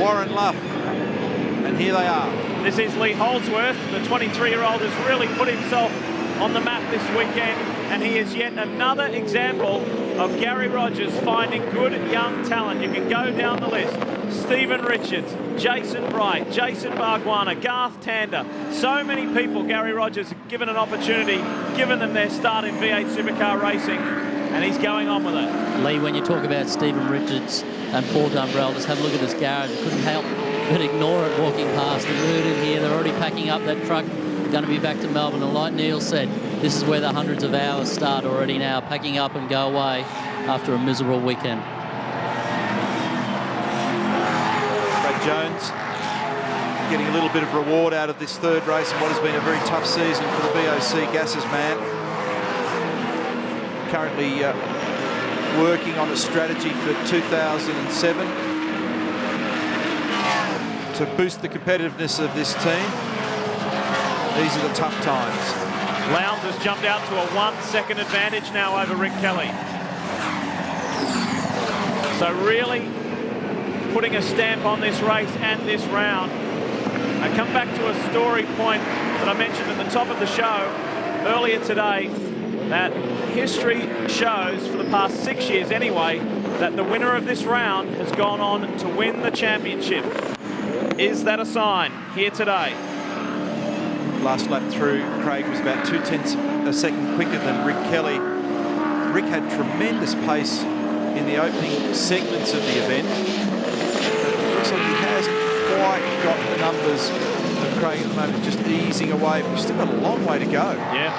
Warren Luff. And here they are. This is Lee Holdsworth. The 23-year-old has really put himself on the map this weekend, and he is yet another example of Gary Rogers finding good young talent. You can go down the list. Stephen Richards, Jason Bright, Jason Bargwana, Garth Tander. So many people Gary Rogers has given an opportunity, given them their start in V8 Supercar racing, and he's going on with it. Lee, when you talk about Stephen Richards and Paul Dumbrell, just have a look at this garage. I couldn't help but ignore it walking past the route in here. They're already packing up that truck. Going to be back to Melbourne, and like Neil said, this is where the hundreds of hours start already now, packing up and go away after a miserable weekend. Brad Jones getting a little bit of reward out of this third race in what has been a very tough season for the VOC Gases man. Currently working on a strategy for 2007 to boost the competitiveness of this team. These are the tough times. Lowndes has jumped out to a 1-second advantage now over Rick Kelly. So really putting a stamp on this race and this round. I come back to a story point that I mentioned at the top of the show earlier today, that history shows for the past 6 years anyway, that the winner of this round has gone on to win the championship. Is that a sign here today? Last lap through, Craig was about 0.2 a second quicker than Rick Kelly. Rick had tremendous pace in the opening segments of the event. Looks like he hasn't quite got the numbers of Craig at the moment, just easing away. But we've still got a long way to go. Yeah.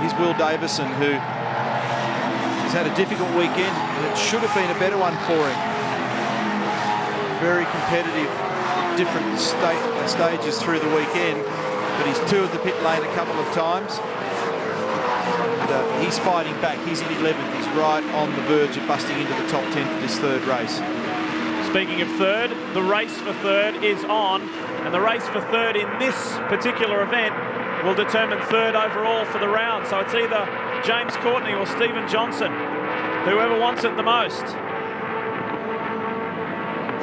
Here's Will Davison, who has had a difficult weekend, and it should have been a better one for him. Very competitive at different stages through the weekend. But he's toured the pit lane a couple of times. And, he's fighting back. He's in 11th. He's right on the verge of busting into the top 10 for this third race. Speaking of third, the race for third is on. And the race for third in this particular event will determine third overall for the round. So it's either James Courtney or Stephen Johnson, whoever wants it the most.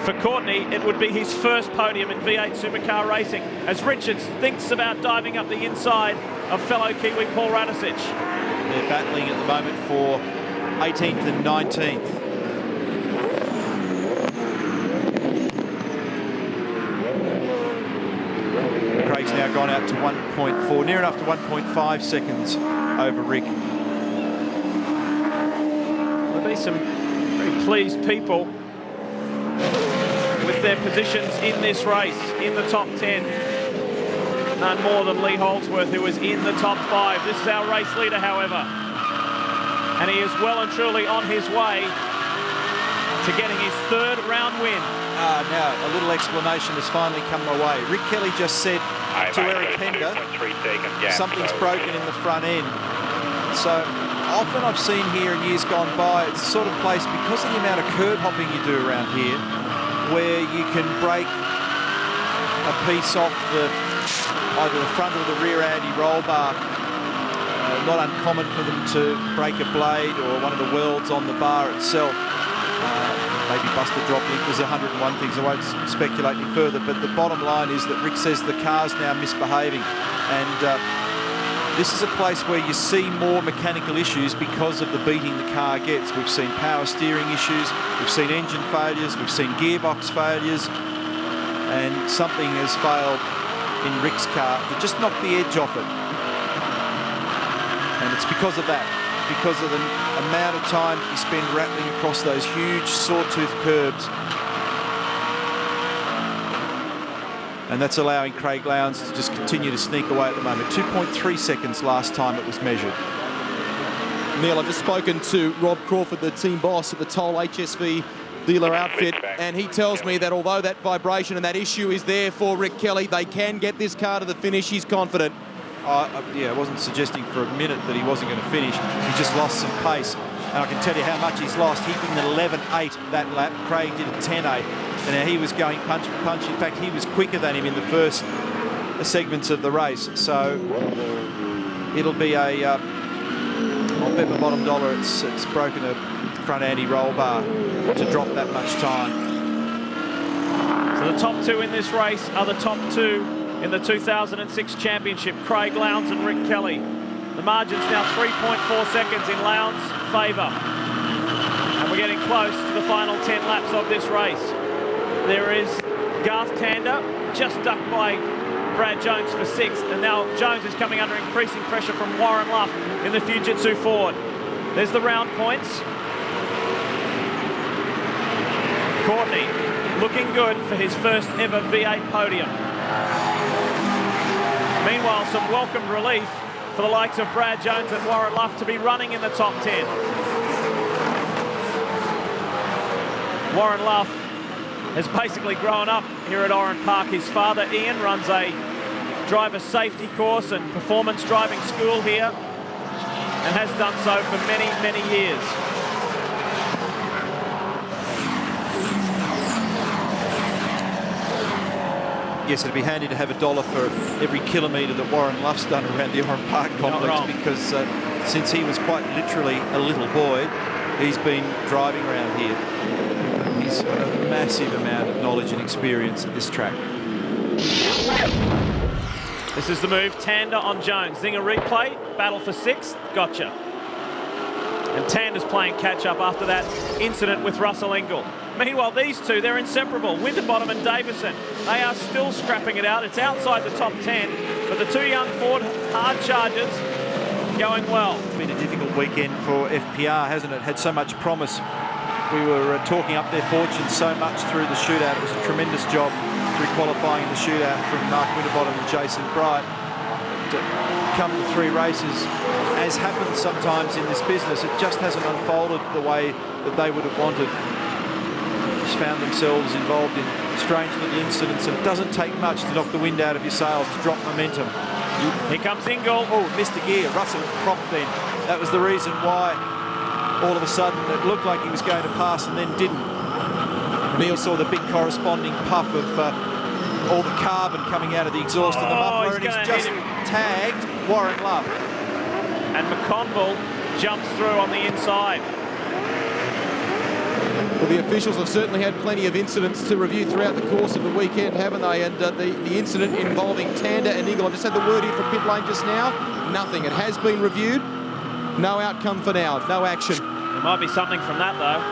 For Courtney, it would be his first podium in V8 Supercar racing, as Richards thinks about diving up the inside of fellow Kiwi Paul Radisich. They're battling at the moment for 18th and 19th. Craig's now gone out to 1.4, near enough to 1.5 seconds over Rick. There'll be some very pleased people with their positions in this race, in the top 10. None more than Lee Holdsworth, who is in the top 5. This is our race leader, however. And he is well and truly on his way to getting his third round win. Now, a little explanation has finally come my way. Rick Kelly just said to Eric Pender, something's broken in the front end. So often I've seen here in years gone by, it's the sort of place, because of the amount of curb hopping you do around here, where you can break a piece off either the front or the rear anti-roll bar. Not uncommon for them to break a blade or one of the welds on the bar itself. Maybe bust a drop link. There's 101 things. I won't speculate any further, but the bottom line is that Rick says the car's now misbehaving, and this is a place where you see more mechanical issues because of the beating the car gets. We've seen power steering issues, we've seen engine failures, we've seen gearbox failures, and something has failed in Rick's car to just knock the edge off it. And it's because of that, because of the amount of time you spend rattling across those huge sawtooth curbs. And that's allowing Craig Lowndes to just continue to sneak away at the moment. 2.3 seconds last time it was measured. Neil, I've just spoken to Rob Crawford, the team boss at the Toll HSV dealer outfit, and he tells me that although that vibration and that issue is there for Rick Kelly, they can get this car to the finish. He's confident. Yeah, I wasn't suggesting for a minute that he wasn't going to finish. He just lost some pace. And I can tell you how much he's lost. He did an 11.8 that lap. Craig did a 10.8. And he was going punch for punch. In fact, he was quicker than him in the first segments of the race. So it'll be a... I'll bet my bottom dollar it's broken a front anti-roll bar to drop that much time. So the top two in this race are the top two in the 2006 championship, Craig Lowndes and Rick Kelly. The margin's now 3.4 seconds in Lowndes' favour. And we're getting close to the final 10 laps of this race. There is Garth Tander, just ducked by Brad Jones for 6th, and now Jones is coming under increasing pressure from Warren Luff in the Fujitsu Ford. There's the round points. Courtney looking good for his first ever V8 podium. Meanwhile, some welcomed relief for the likes of Brad Jones and Warren Luff to be running in the top 10. Warren Luff has basically grown up here at Oran Park. His father, Ian, runs a driver safety course and performance driving school here and has done so for many, many years. Yes, it'd be handy to have $1 for every kilometre that Warren Luff's done around the Oran Park complex, because since he was quite literally a little boy, he's been driving around here. He's got a massive amount of knowledge and experience at this track. This is the move, Tander on Jones. Zinger replay, battle for 6th, gotcha. And Tander's playing catch-up after that incident with Russell Engel. Meanwhile, these two, they're inseparable. Winterbottom and Davison, they are still scrapping it out. It's outside the top 10, but the two young Ford hard chargers going well. It's been a difficult weekend for FPR, hasn't it? Had so much promise. We were talking up their fortunes so much through the shootout. It was a tremendous job through qualifying the shootout from Mark Winterbottom and Jason Bright. To come to 3 races, as happens sometimes in this business, it just hasn't unfolded the way that they would have wanted. Just found themselves involved in strange little incidents, and it doesn't take much to knock the wind out of your sails, to drop momentum. Here comes Engel. Oh, missed a gear. Russell propped then. That was the reason why all of a sudden it looked like he was going to pass and then didn't. Neil saw the big corresponding puff of all the carbon coming out of the exhaust of the muffler, and he's just tagged Warren Luff. And McConville jumps through on the inside. Well, the officials have certainly had plenty of incidents to review throughout the course of the weekend, haven't they? And the incident involving Tander and Engel, I've just had the word here from pit lane just now. Nothing. It has been reviewed. No outcome for now. No action. There might be something from that, though,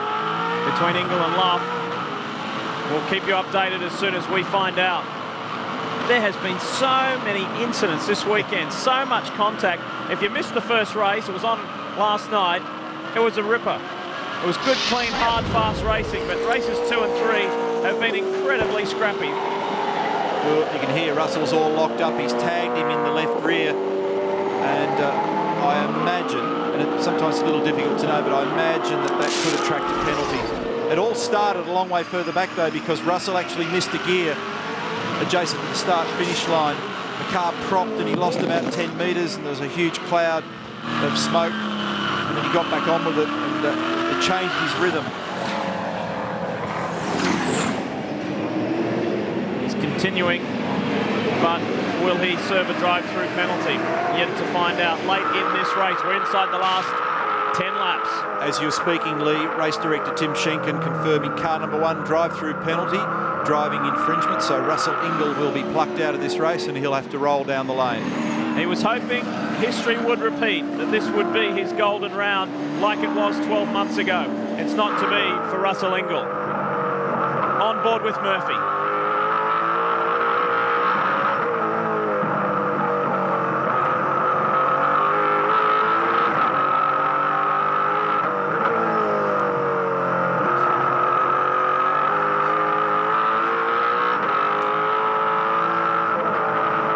between Engel and Luff. We'll keep you updated as soon as we find out. There has been so many incidents this weekend, so much contact. If you missed the first race, it was on last night, it was a ripper. It was good, clean, hard, fast racing, but races 2 and 3 have been incredibly scrappy. Well, you can hear Russell's all locked up. He's tagged him in the left rear, and I imagine, and it's sometimes a little difficult to know, but I imagine that could attract a penalty. It all started a long way further back, though, because Russell actually missed a gear adjacent to the start-finish line. The car propped and he lost about 10 metres, and there was a huge cloud of smoke, and then he got back on with it, and it changed his rhythm. He's continuing, but will he serve a drive-through penalty? Yet to find out late in this race. We're inside the last 10 laps. As you were speaking, Lee, race director Tim Schenken confirming car number 1 drive-through penalty, driving infringement, so Russell Ingall will be plucked out of this race and he'll have to roll down the lane. He was hoping history would repeat, that this would be his golden round like it was 12 months ago. It's not to be for Russell Ingall. On board with Murphy.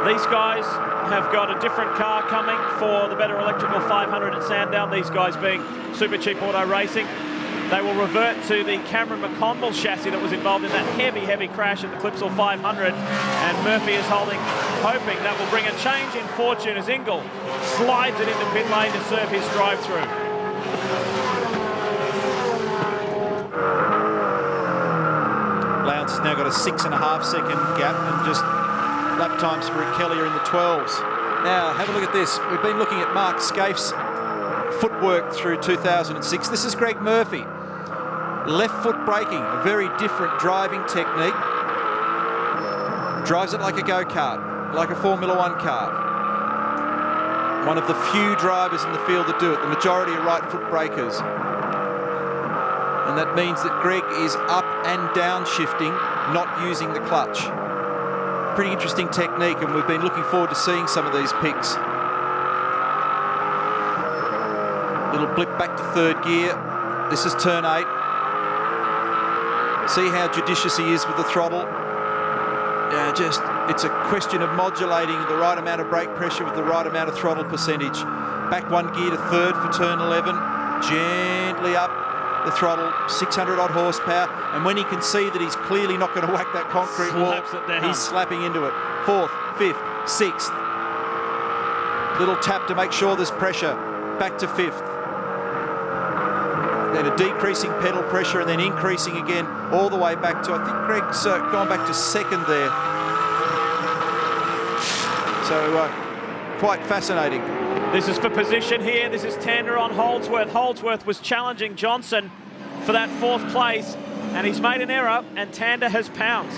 These guys have got a different car coming for the Better Electrical 500 at Sandown, these guys being Super Cheap Auto Racing. They will revert to the Cameron McConville chassis that was involved in that heavy crash at the Clipsal 500, and Murphy is hoping that will bring a change in fortune as Ingall slides it into pit lane to serve his drive-through. Lowndes has now got a 6.5 second gap, and just lap times for Rick Kelly are in the 12s. Now, have a look at this. We've been looking at Mark Scaife's footwork through 2006. This is Greg Murphy. Left foot braking, a very different driving technique. Drives it like a go-kart, like a Formula One car. One of the few drivers in the field that do it. The majority are right foot brakers. And that means that Greg is up and down shifting, not using the clutch. Pretty interesting technique, and we've been looking forward to seeing some of these picks. Little blip back to 3rd gear. This is turn 8. See how judicious he is with the throttle. It's a question of modulating the right amount of brake pressure with the right amount of throttle percentage. Back 1 gear to 3rd for turn 11. Gently up the throttle, 600 odd horsepower, and when he can see that he's clearly not going to whack that concrete wall, he's slapping into it. 4th, 5th, 6th. Little tap to make sure there's pressure. Back to 5th. Then a decreasing pedal pressure and then increasing again all the way back to, I think Greg's gone back to 2nd there. So quite fascinating. This is for position here. This is Tander on Holdsworth. Holdsworth was challenging Johnson for that 4th place, and he's made an error, and Tander has pounced.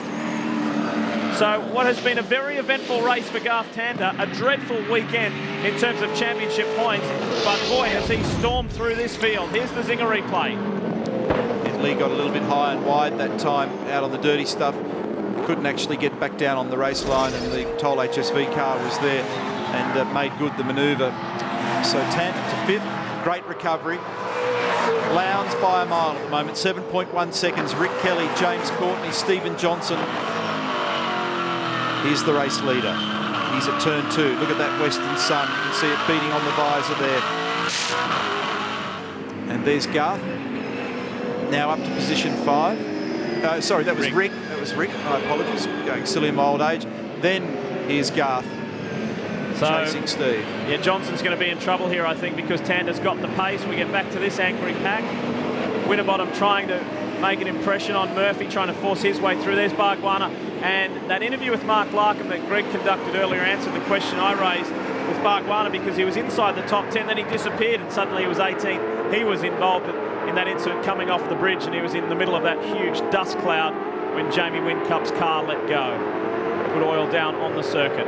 So what has been a very eventful race for Garth Tander, a dreadful weekend in terms of championship points, but boy, has he stormed through this field. Here's the Zinger replay. Lee got a little bit high and wide that time out on the dirty stuff. Couldn't actually get back down on the race line, and the Toll HSV car was there and made good the manoeuvre. So Tander to 5th, great recovery. Lowndes by a mile at the moment, 7.1 seconds. Rick Kelly, James Courtney, Stephen Johnson. Here's the race leader. He's at turn 2. Look at that western sun. You can see it beating on the visor there. And there's Garth. Now up to position 5. Sorry, that was Rick. That was Rick. My apologies. Going silly in my old age. Then here's Garth. Chasing Steve. Yeah, Johnson's going to be in trouble here, I think, because Tander's got the pace. We get back to this angry pack. Winterbottom trying to make an impression on Murphy, trying to force his way through. There's Bargwanna. And that interview with Mark Larkham that Greg conducted earlier answered the question I raised with Bargwanna, because he was inside the top 10, then he disappeared and suddenly he was 18th. He was involved in that incident coming off the bridge, and he was in the middle of that huge dust cloud when Jamie Whincup's car let go. Put oil down on the circuit.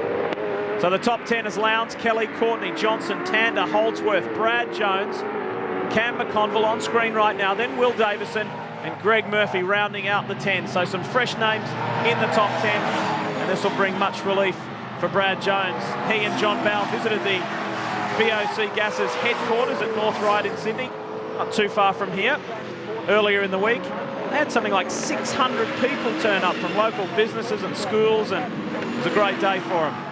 So the top 10 is Lowndes, Kelly, Courtney, Johnson, Tander, Holdsworth, Brad Jones, Cam McConville on screen right now, then Will Davison and Greg Murphy rounding out the 10. So some fresh names in the top 10, and this will bring much relief for Brad Jones. He and John Bowell visited the BOC Gas's headquarters at North Ryde in Sydney, not too far from here, earlier in the week. They had something like 600 people turn up from local businesses and schools, and it was a great day for them.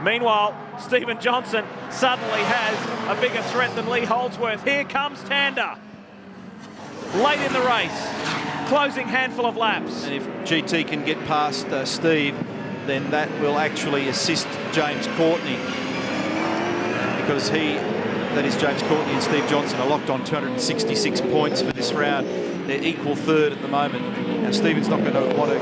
Meanwhile, Stephen Johnson suddenly has a bigger threat than Lee Holdsworth. Here comes Tander. Late in the race. closing handful of laps. And if GT can get past Steve, then that will actually assist James Courtney, because that is James Courtney and Steve Johnson are locked on 266 points for this round. They're equal third at the moment. Now Stephen's not going to want to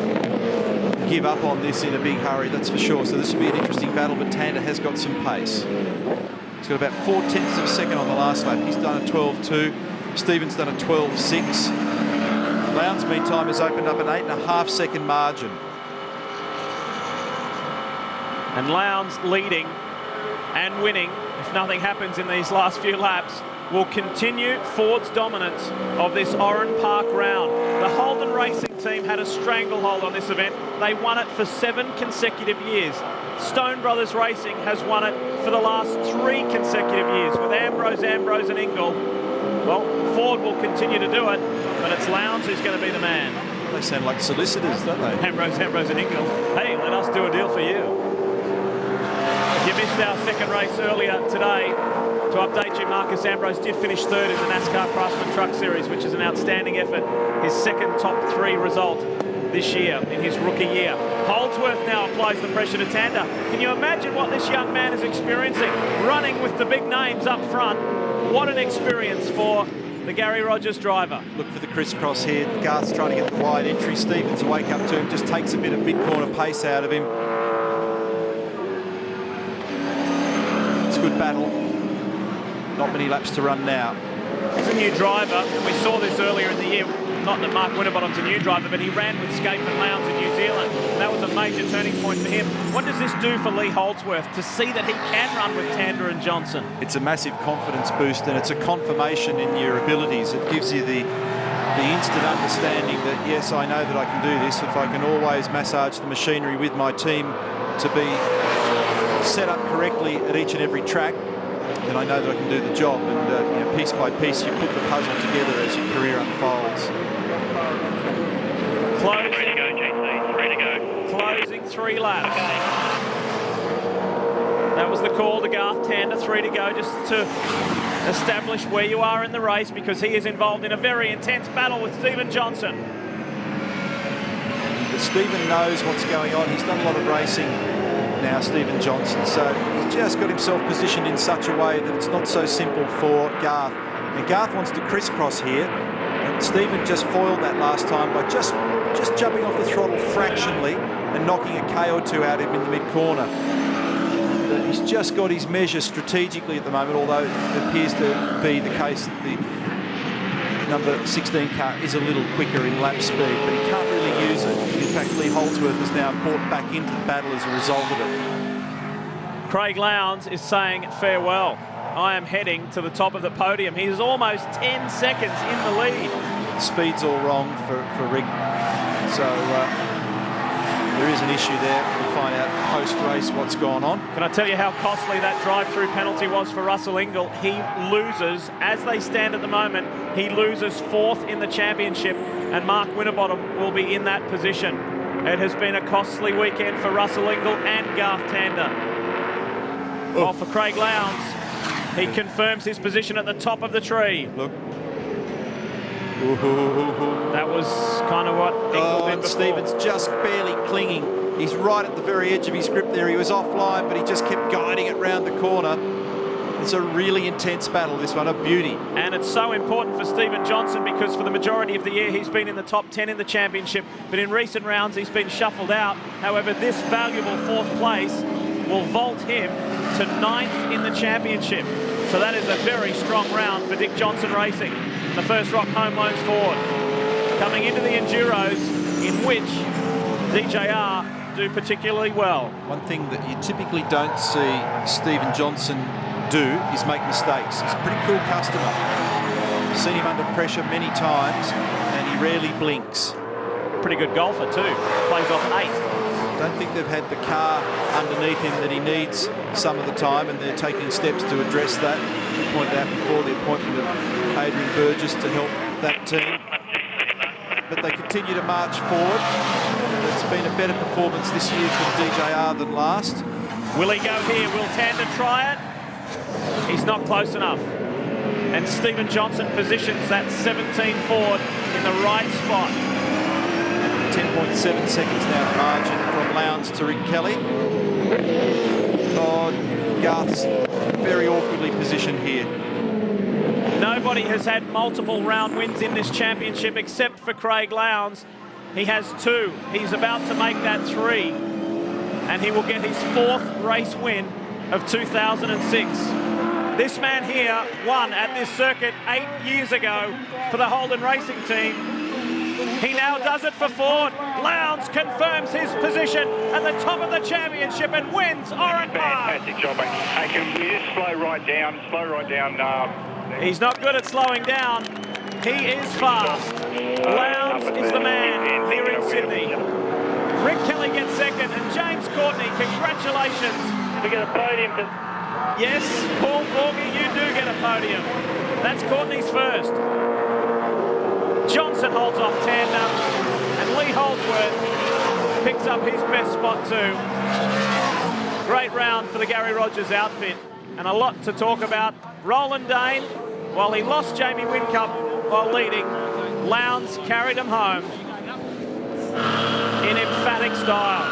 give up on this in a big hurry, that's for sure. So this will be an interesting battle, but Tander has got some pace. He's got about 0.4 of a second on the last lap. He's done a 12.2. Stephen's done a 12.6. Lowndes, meantime, has opened up an 8.5 second margin. And Lowndes leading and winning, if nothing happens in these last few laps, will continue Ford's dominance of this Oran Park round. The Holden Racing team had a stranglehold on this event. They won it for 7 consecutive years. Stone Brothers Racing has won it for the last 3 consecutive years with Ambrose and Ingle. Well, Ford will continue to do it, but it's Lowndes who's going to be the man. They sound like solicitors, don't they? Ambrose and Ingle. Hey, let us do a deal for you. If you missed our second race earlier today, to update you, Marcus Ambrose did finish third in the NASCAR Craftsman Truck Series, which is an outstanding effort. His second top 3 result this year in his rookie year. Holdsworth now applies the pressure to Tander. Can you imagine what this young man is experiencing? Running with the big names up front. What an experience for the Gary Rogers driver. Look for the crisscross here. Garth's trying to get the wide entry. Stevens a wake up to him, just takes a bit of mid-corner pace out of him. It's a good battle. Not many laps to run now. He's a new driver, and we saw this earlier in the year. Not that Mark Winterbottom's a new driver, but he ran with Scape and Lowndes in New Zealand. And that was a major turning point for him. What does this do for Lee Holdsworth to see that he can run with Tander and Johnson? It's a massive confidence boost, and it's a confirmation in your abilities. It gives you the instant understanding that, yes, I know that I can do this. If I can always massage the machinery with my team to be set up correctly at each and every track, then I know that I can do the job. And you know, piece by piece, you put the puzzle together as your career unfolds. Closing, Ready to go, GT. Ready to go. Closing 3 laps. That was the call to Garth Tander, 3 to go, just to establish where you are in the race, because he is involved in a very intense battle with Stephen Johnson. But Stephen knows what's going on. He's done a lot of racing now, Stephen Johnson, so he's just got himself positioned in such a way that it's not so simple for Garth. And Garth wants to crisscross here, and Stephen just foiled that last time by just jumping off the throttle fractionally and knocking a K or 2 out of him in the mid-corner. But he's just got his measure strategically at the moment, although it appears to be the case that the number 16 car is a little quicker in lap speed, but he can't really use it. In fact, Lee Holdsworth has now brought back into the battle as a result of it. Craig Lowndes is saying farewell. I am heading to the top of the podium. He is almost 10 seconds in the lead. Speed's all wrong for Rick, so there is an issue there. We'll find out post-race what's gone on. Can I tell you how costly that drive-through penalty was for Russell Ingall? He loses, as they stand at the moment, he loses 4th in the championship, and Mark Winterbottom will be in that position. It has been a costly weekend for Russell Ingall and Garth Tander. Oh. Well, for Craig Lowndes, he confirms his position at the top of the tree. Look. That was kind of what Ingall did before. Stevens just barely clinging. He's right at the very edge of his grip there. He was offline, but he just kept guiding it round the corner. It's a really intense battle, this one, a beauty. And it's so important for Stephen Johnson, because for the majority of the year he's been in the top 10 in the championship, but in recent rounds he's been shuffled out. However, this valuable 4th place will vault him to 9th in the championship. So that is a very strong round for Dick Johnson Racing, the First Rock Home Loans Ford. Coming into the Enduros, in which DJR do particularly well. One thing that you typically don't see Stephen Johnson do is make mistakes. He's a pretty cool customer. I've seen him under pressure many times, and he rarely blinks. Pretty good golfer too. Plays off 8. I don't think they've had the car underneath him that he needs some of the time, and they're taking steps to address that. We pointed out before the appointment of Adrian Burgess to help that team. But they continue to march forward. It's been a better performance this year from DJR than last. Will he go here? Will Tander try it? He's not close enough. And Stephen Johnson positions that 17 Ford in the right spot. 10.7 seconds now the margin from Lowndes to Rick Kelly. Oh, Garth's very awkwardly positioned here. Nobody has had multiple round wins in this championship except for Craig Lowndes. He has 2. He's about to make that 3. And he will get his 4th race win of 2006. This man here won at this circuit 8 years ago for the Holden Racing team. He now does it for Ford. Lowndes confirms his position at the top of the championship and wins Oran Park. Fantastic job, mate. Hey, can we just slow right down? He's not good at slowing down. He is fast. Lowndes is the man here in Sydney. Rick Kelly gets second, and James Courtney, congratulations. We get a podium. Yes, Paul Forgy, you do get a podium. That's Courtney's first. Johnson holds off tandem, and Lee Holdsworth picks up his best spot too. Great round for the Gary Rogers outfit, and a lot to talk about. Roland Dane, while he lost Jamie Whincup while leading, Lowndes carried him home in emphatic style.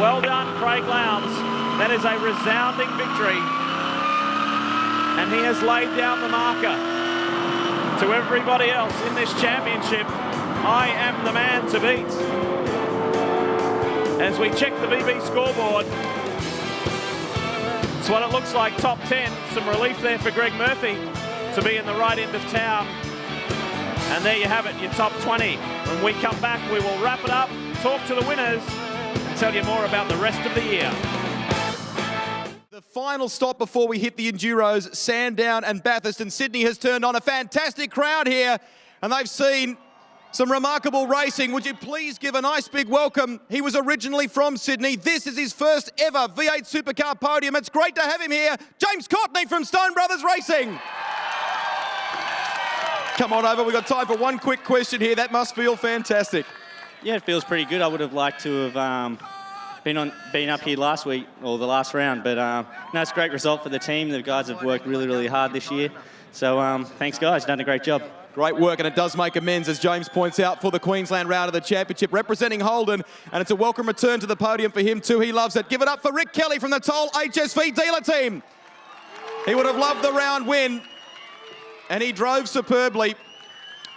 Well done, Craig Lowndes. That is a resounding victory. And he has laid down the marker to everybody else in this championship. I am the man to beat. As we check the VB scoreboard, it's what it looks like, top 10. Some relief there for Greg Murphy to be in the right end of town. And there you have it, your top 20. When we come back, we will wrap it up, talk to the winners, and tell you more about the rest of the year. The final stop before we hit the Enduros, Sandown and Bathurst, and Sydney has turned on a fantastic crowd here, and they've seen some remarkable racing. Would you please give a nice big welcome? He was originally from Sydney. This is his first ever V8 Supercar podium. It's great to have him here. James Courtney from Stone Brothers Racing. Come on over, we've got time for one quick question here. That must feel fantastic. Yeah, it feels pretty good. I would have liked to have been up here last week, or the last round, but no, it's a great result for the team. The guys have worked really, really hard this year. So thanks, guys. Done a great job. Great work, and it does make amends, as James points out, for the Queensland round of the championship, representing Holden, and it's a welcome return to the podium for him too. He loves it. Give it up for Rick Kelly from the Toll HSV dealer team. He would have loved the round win, and he drove superbly.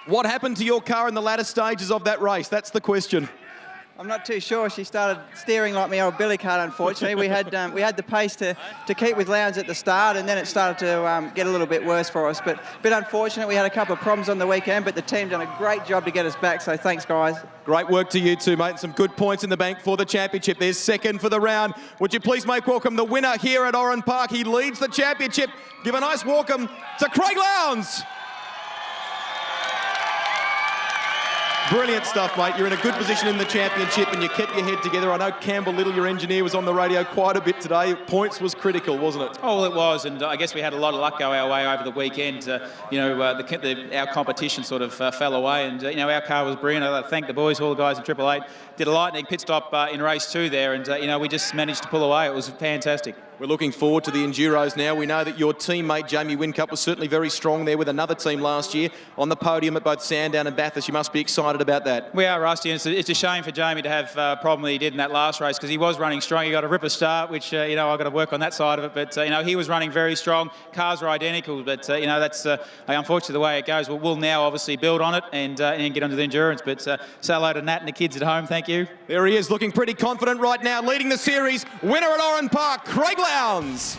What happened to your car in the latter stages of that race? That's the question. I'm not too sure. She started steering like my old billy cart, unfortunately. We had the pace to keep with Lowndes at the start, and then it started to get a little bit worse for us. But a bit unfortunate. We had a couple of problems on the weekend, but the team done a great job to get us back, so thanks, guys. Great work to you two, mate. Some good points in the bank for the championship. There's second for the round. Would you please make welcome the winner here at Oran Park? He leads the championship. Give a nice welcome to Craig Lowndes. Brilliant stuff, mate. You're in a good position in the championship and you kept your head together. I know Campbell Little, your engineer, was on the radio quite a bit today. Points was critical, wasn't it? Oh, well, it was, and I guess we had a lot of luck go our way over the weekend. Our competition sort of fell away, and our car was brilliant. I thank the boys, all the guys in Triple Eight. Did a lightning pit stop in race 2 there, and we just managed to pull away. It was fantastic. We're looking forward to the Enduros now. We know that your teammate, Jamie Whincup, was certainly very strong there with another team last year on the podium at both Sandown and Bathurst. You must be excited about that. We are, Rusty, and it's a shame for Jamie to have a problem that he did in that last race, because he was running strong. He got a ripper start, which, I've got to work on that side of it. But, he was running very strong. Cars were identical, but, that's unfortunately the way it goes. We'll now obviously build on it and get onto the endurance. But say hello to Nat and the kids at home. Thank you. There he is, looking pretty confident right now, leading the series. Winner at Oran Park, Craig Lowndes.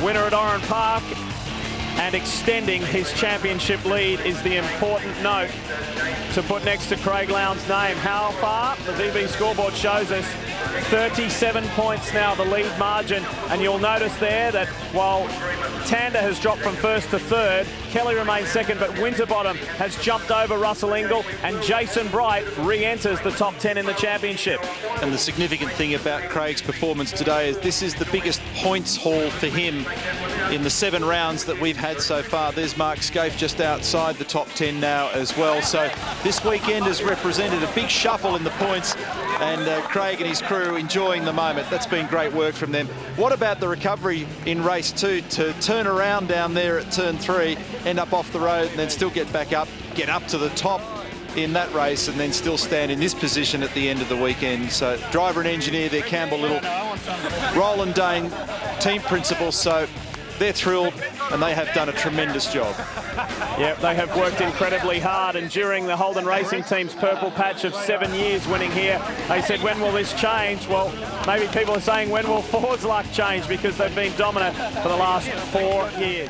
Winner at Oran Park, and extending his championship lead is the important note to put next to Craig Lowndes' name. How far? The VB scoreboard shows us 37 points now, the lead margin. And you'll notice there that while Tander has dropped from first to third, Kelly remains second, but Winterbottom has jumped over Russell Ingall, and Jason Bright re-enters the top 10 in the championship. And the significant thing about Craig's performance today is this is the biggest points haul for him in the 7 rounds that we've had so far. There's Mark Scaife just outside the top 10 now as well. So this weekend has represented a big shuffle in the points, and Craig and his crew enjoying the moment. That's been great work from them. What about the recovery in race 2 to turn around down there at turn 3, end up off the road and then still get back up, get up to the top? in that race and then still stand in this position at the end of the weekend. So driver and engineer there, Campbell Little, Roland Dane, team principal, so they're thrilled and they have done a tremendous job. Yep, they have worked incredibly hard, and during the Holden Racing Team's purple patch of 7 years winning here, they said, when will this change? Well, maybe people are saying, when will Ford's luck change, because they've been dominant for the last 4 years.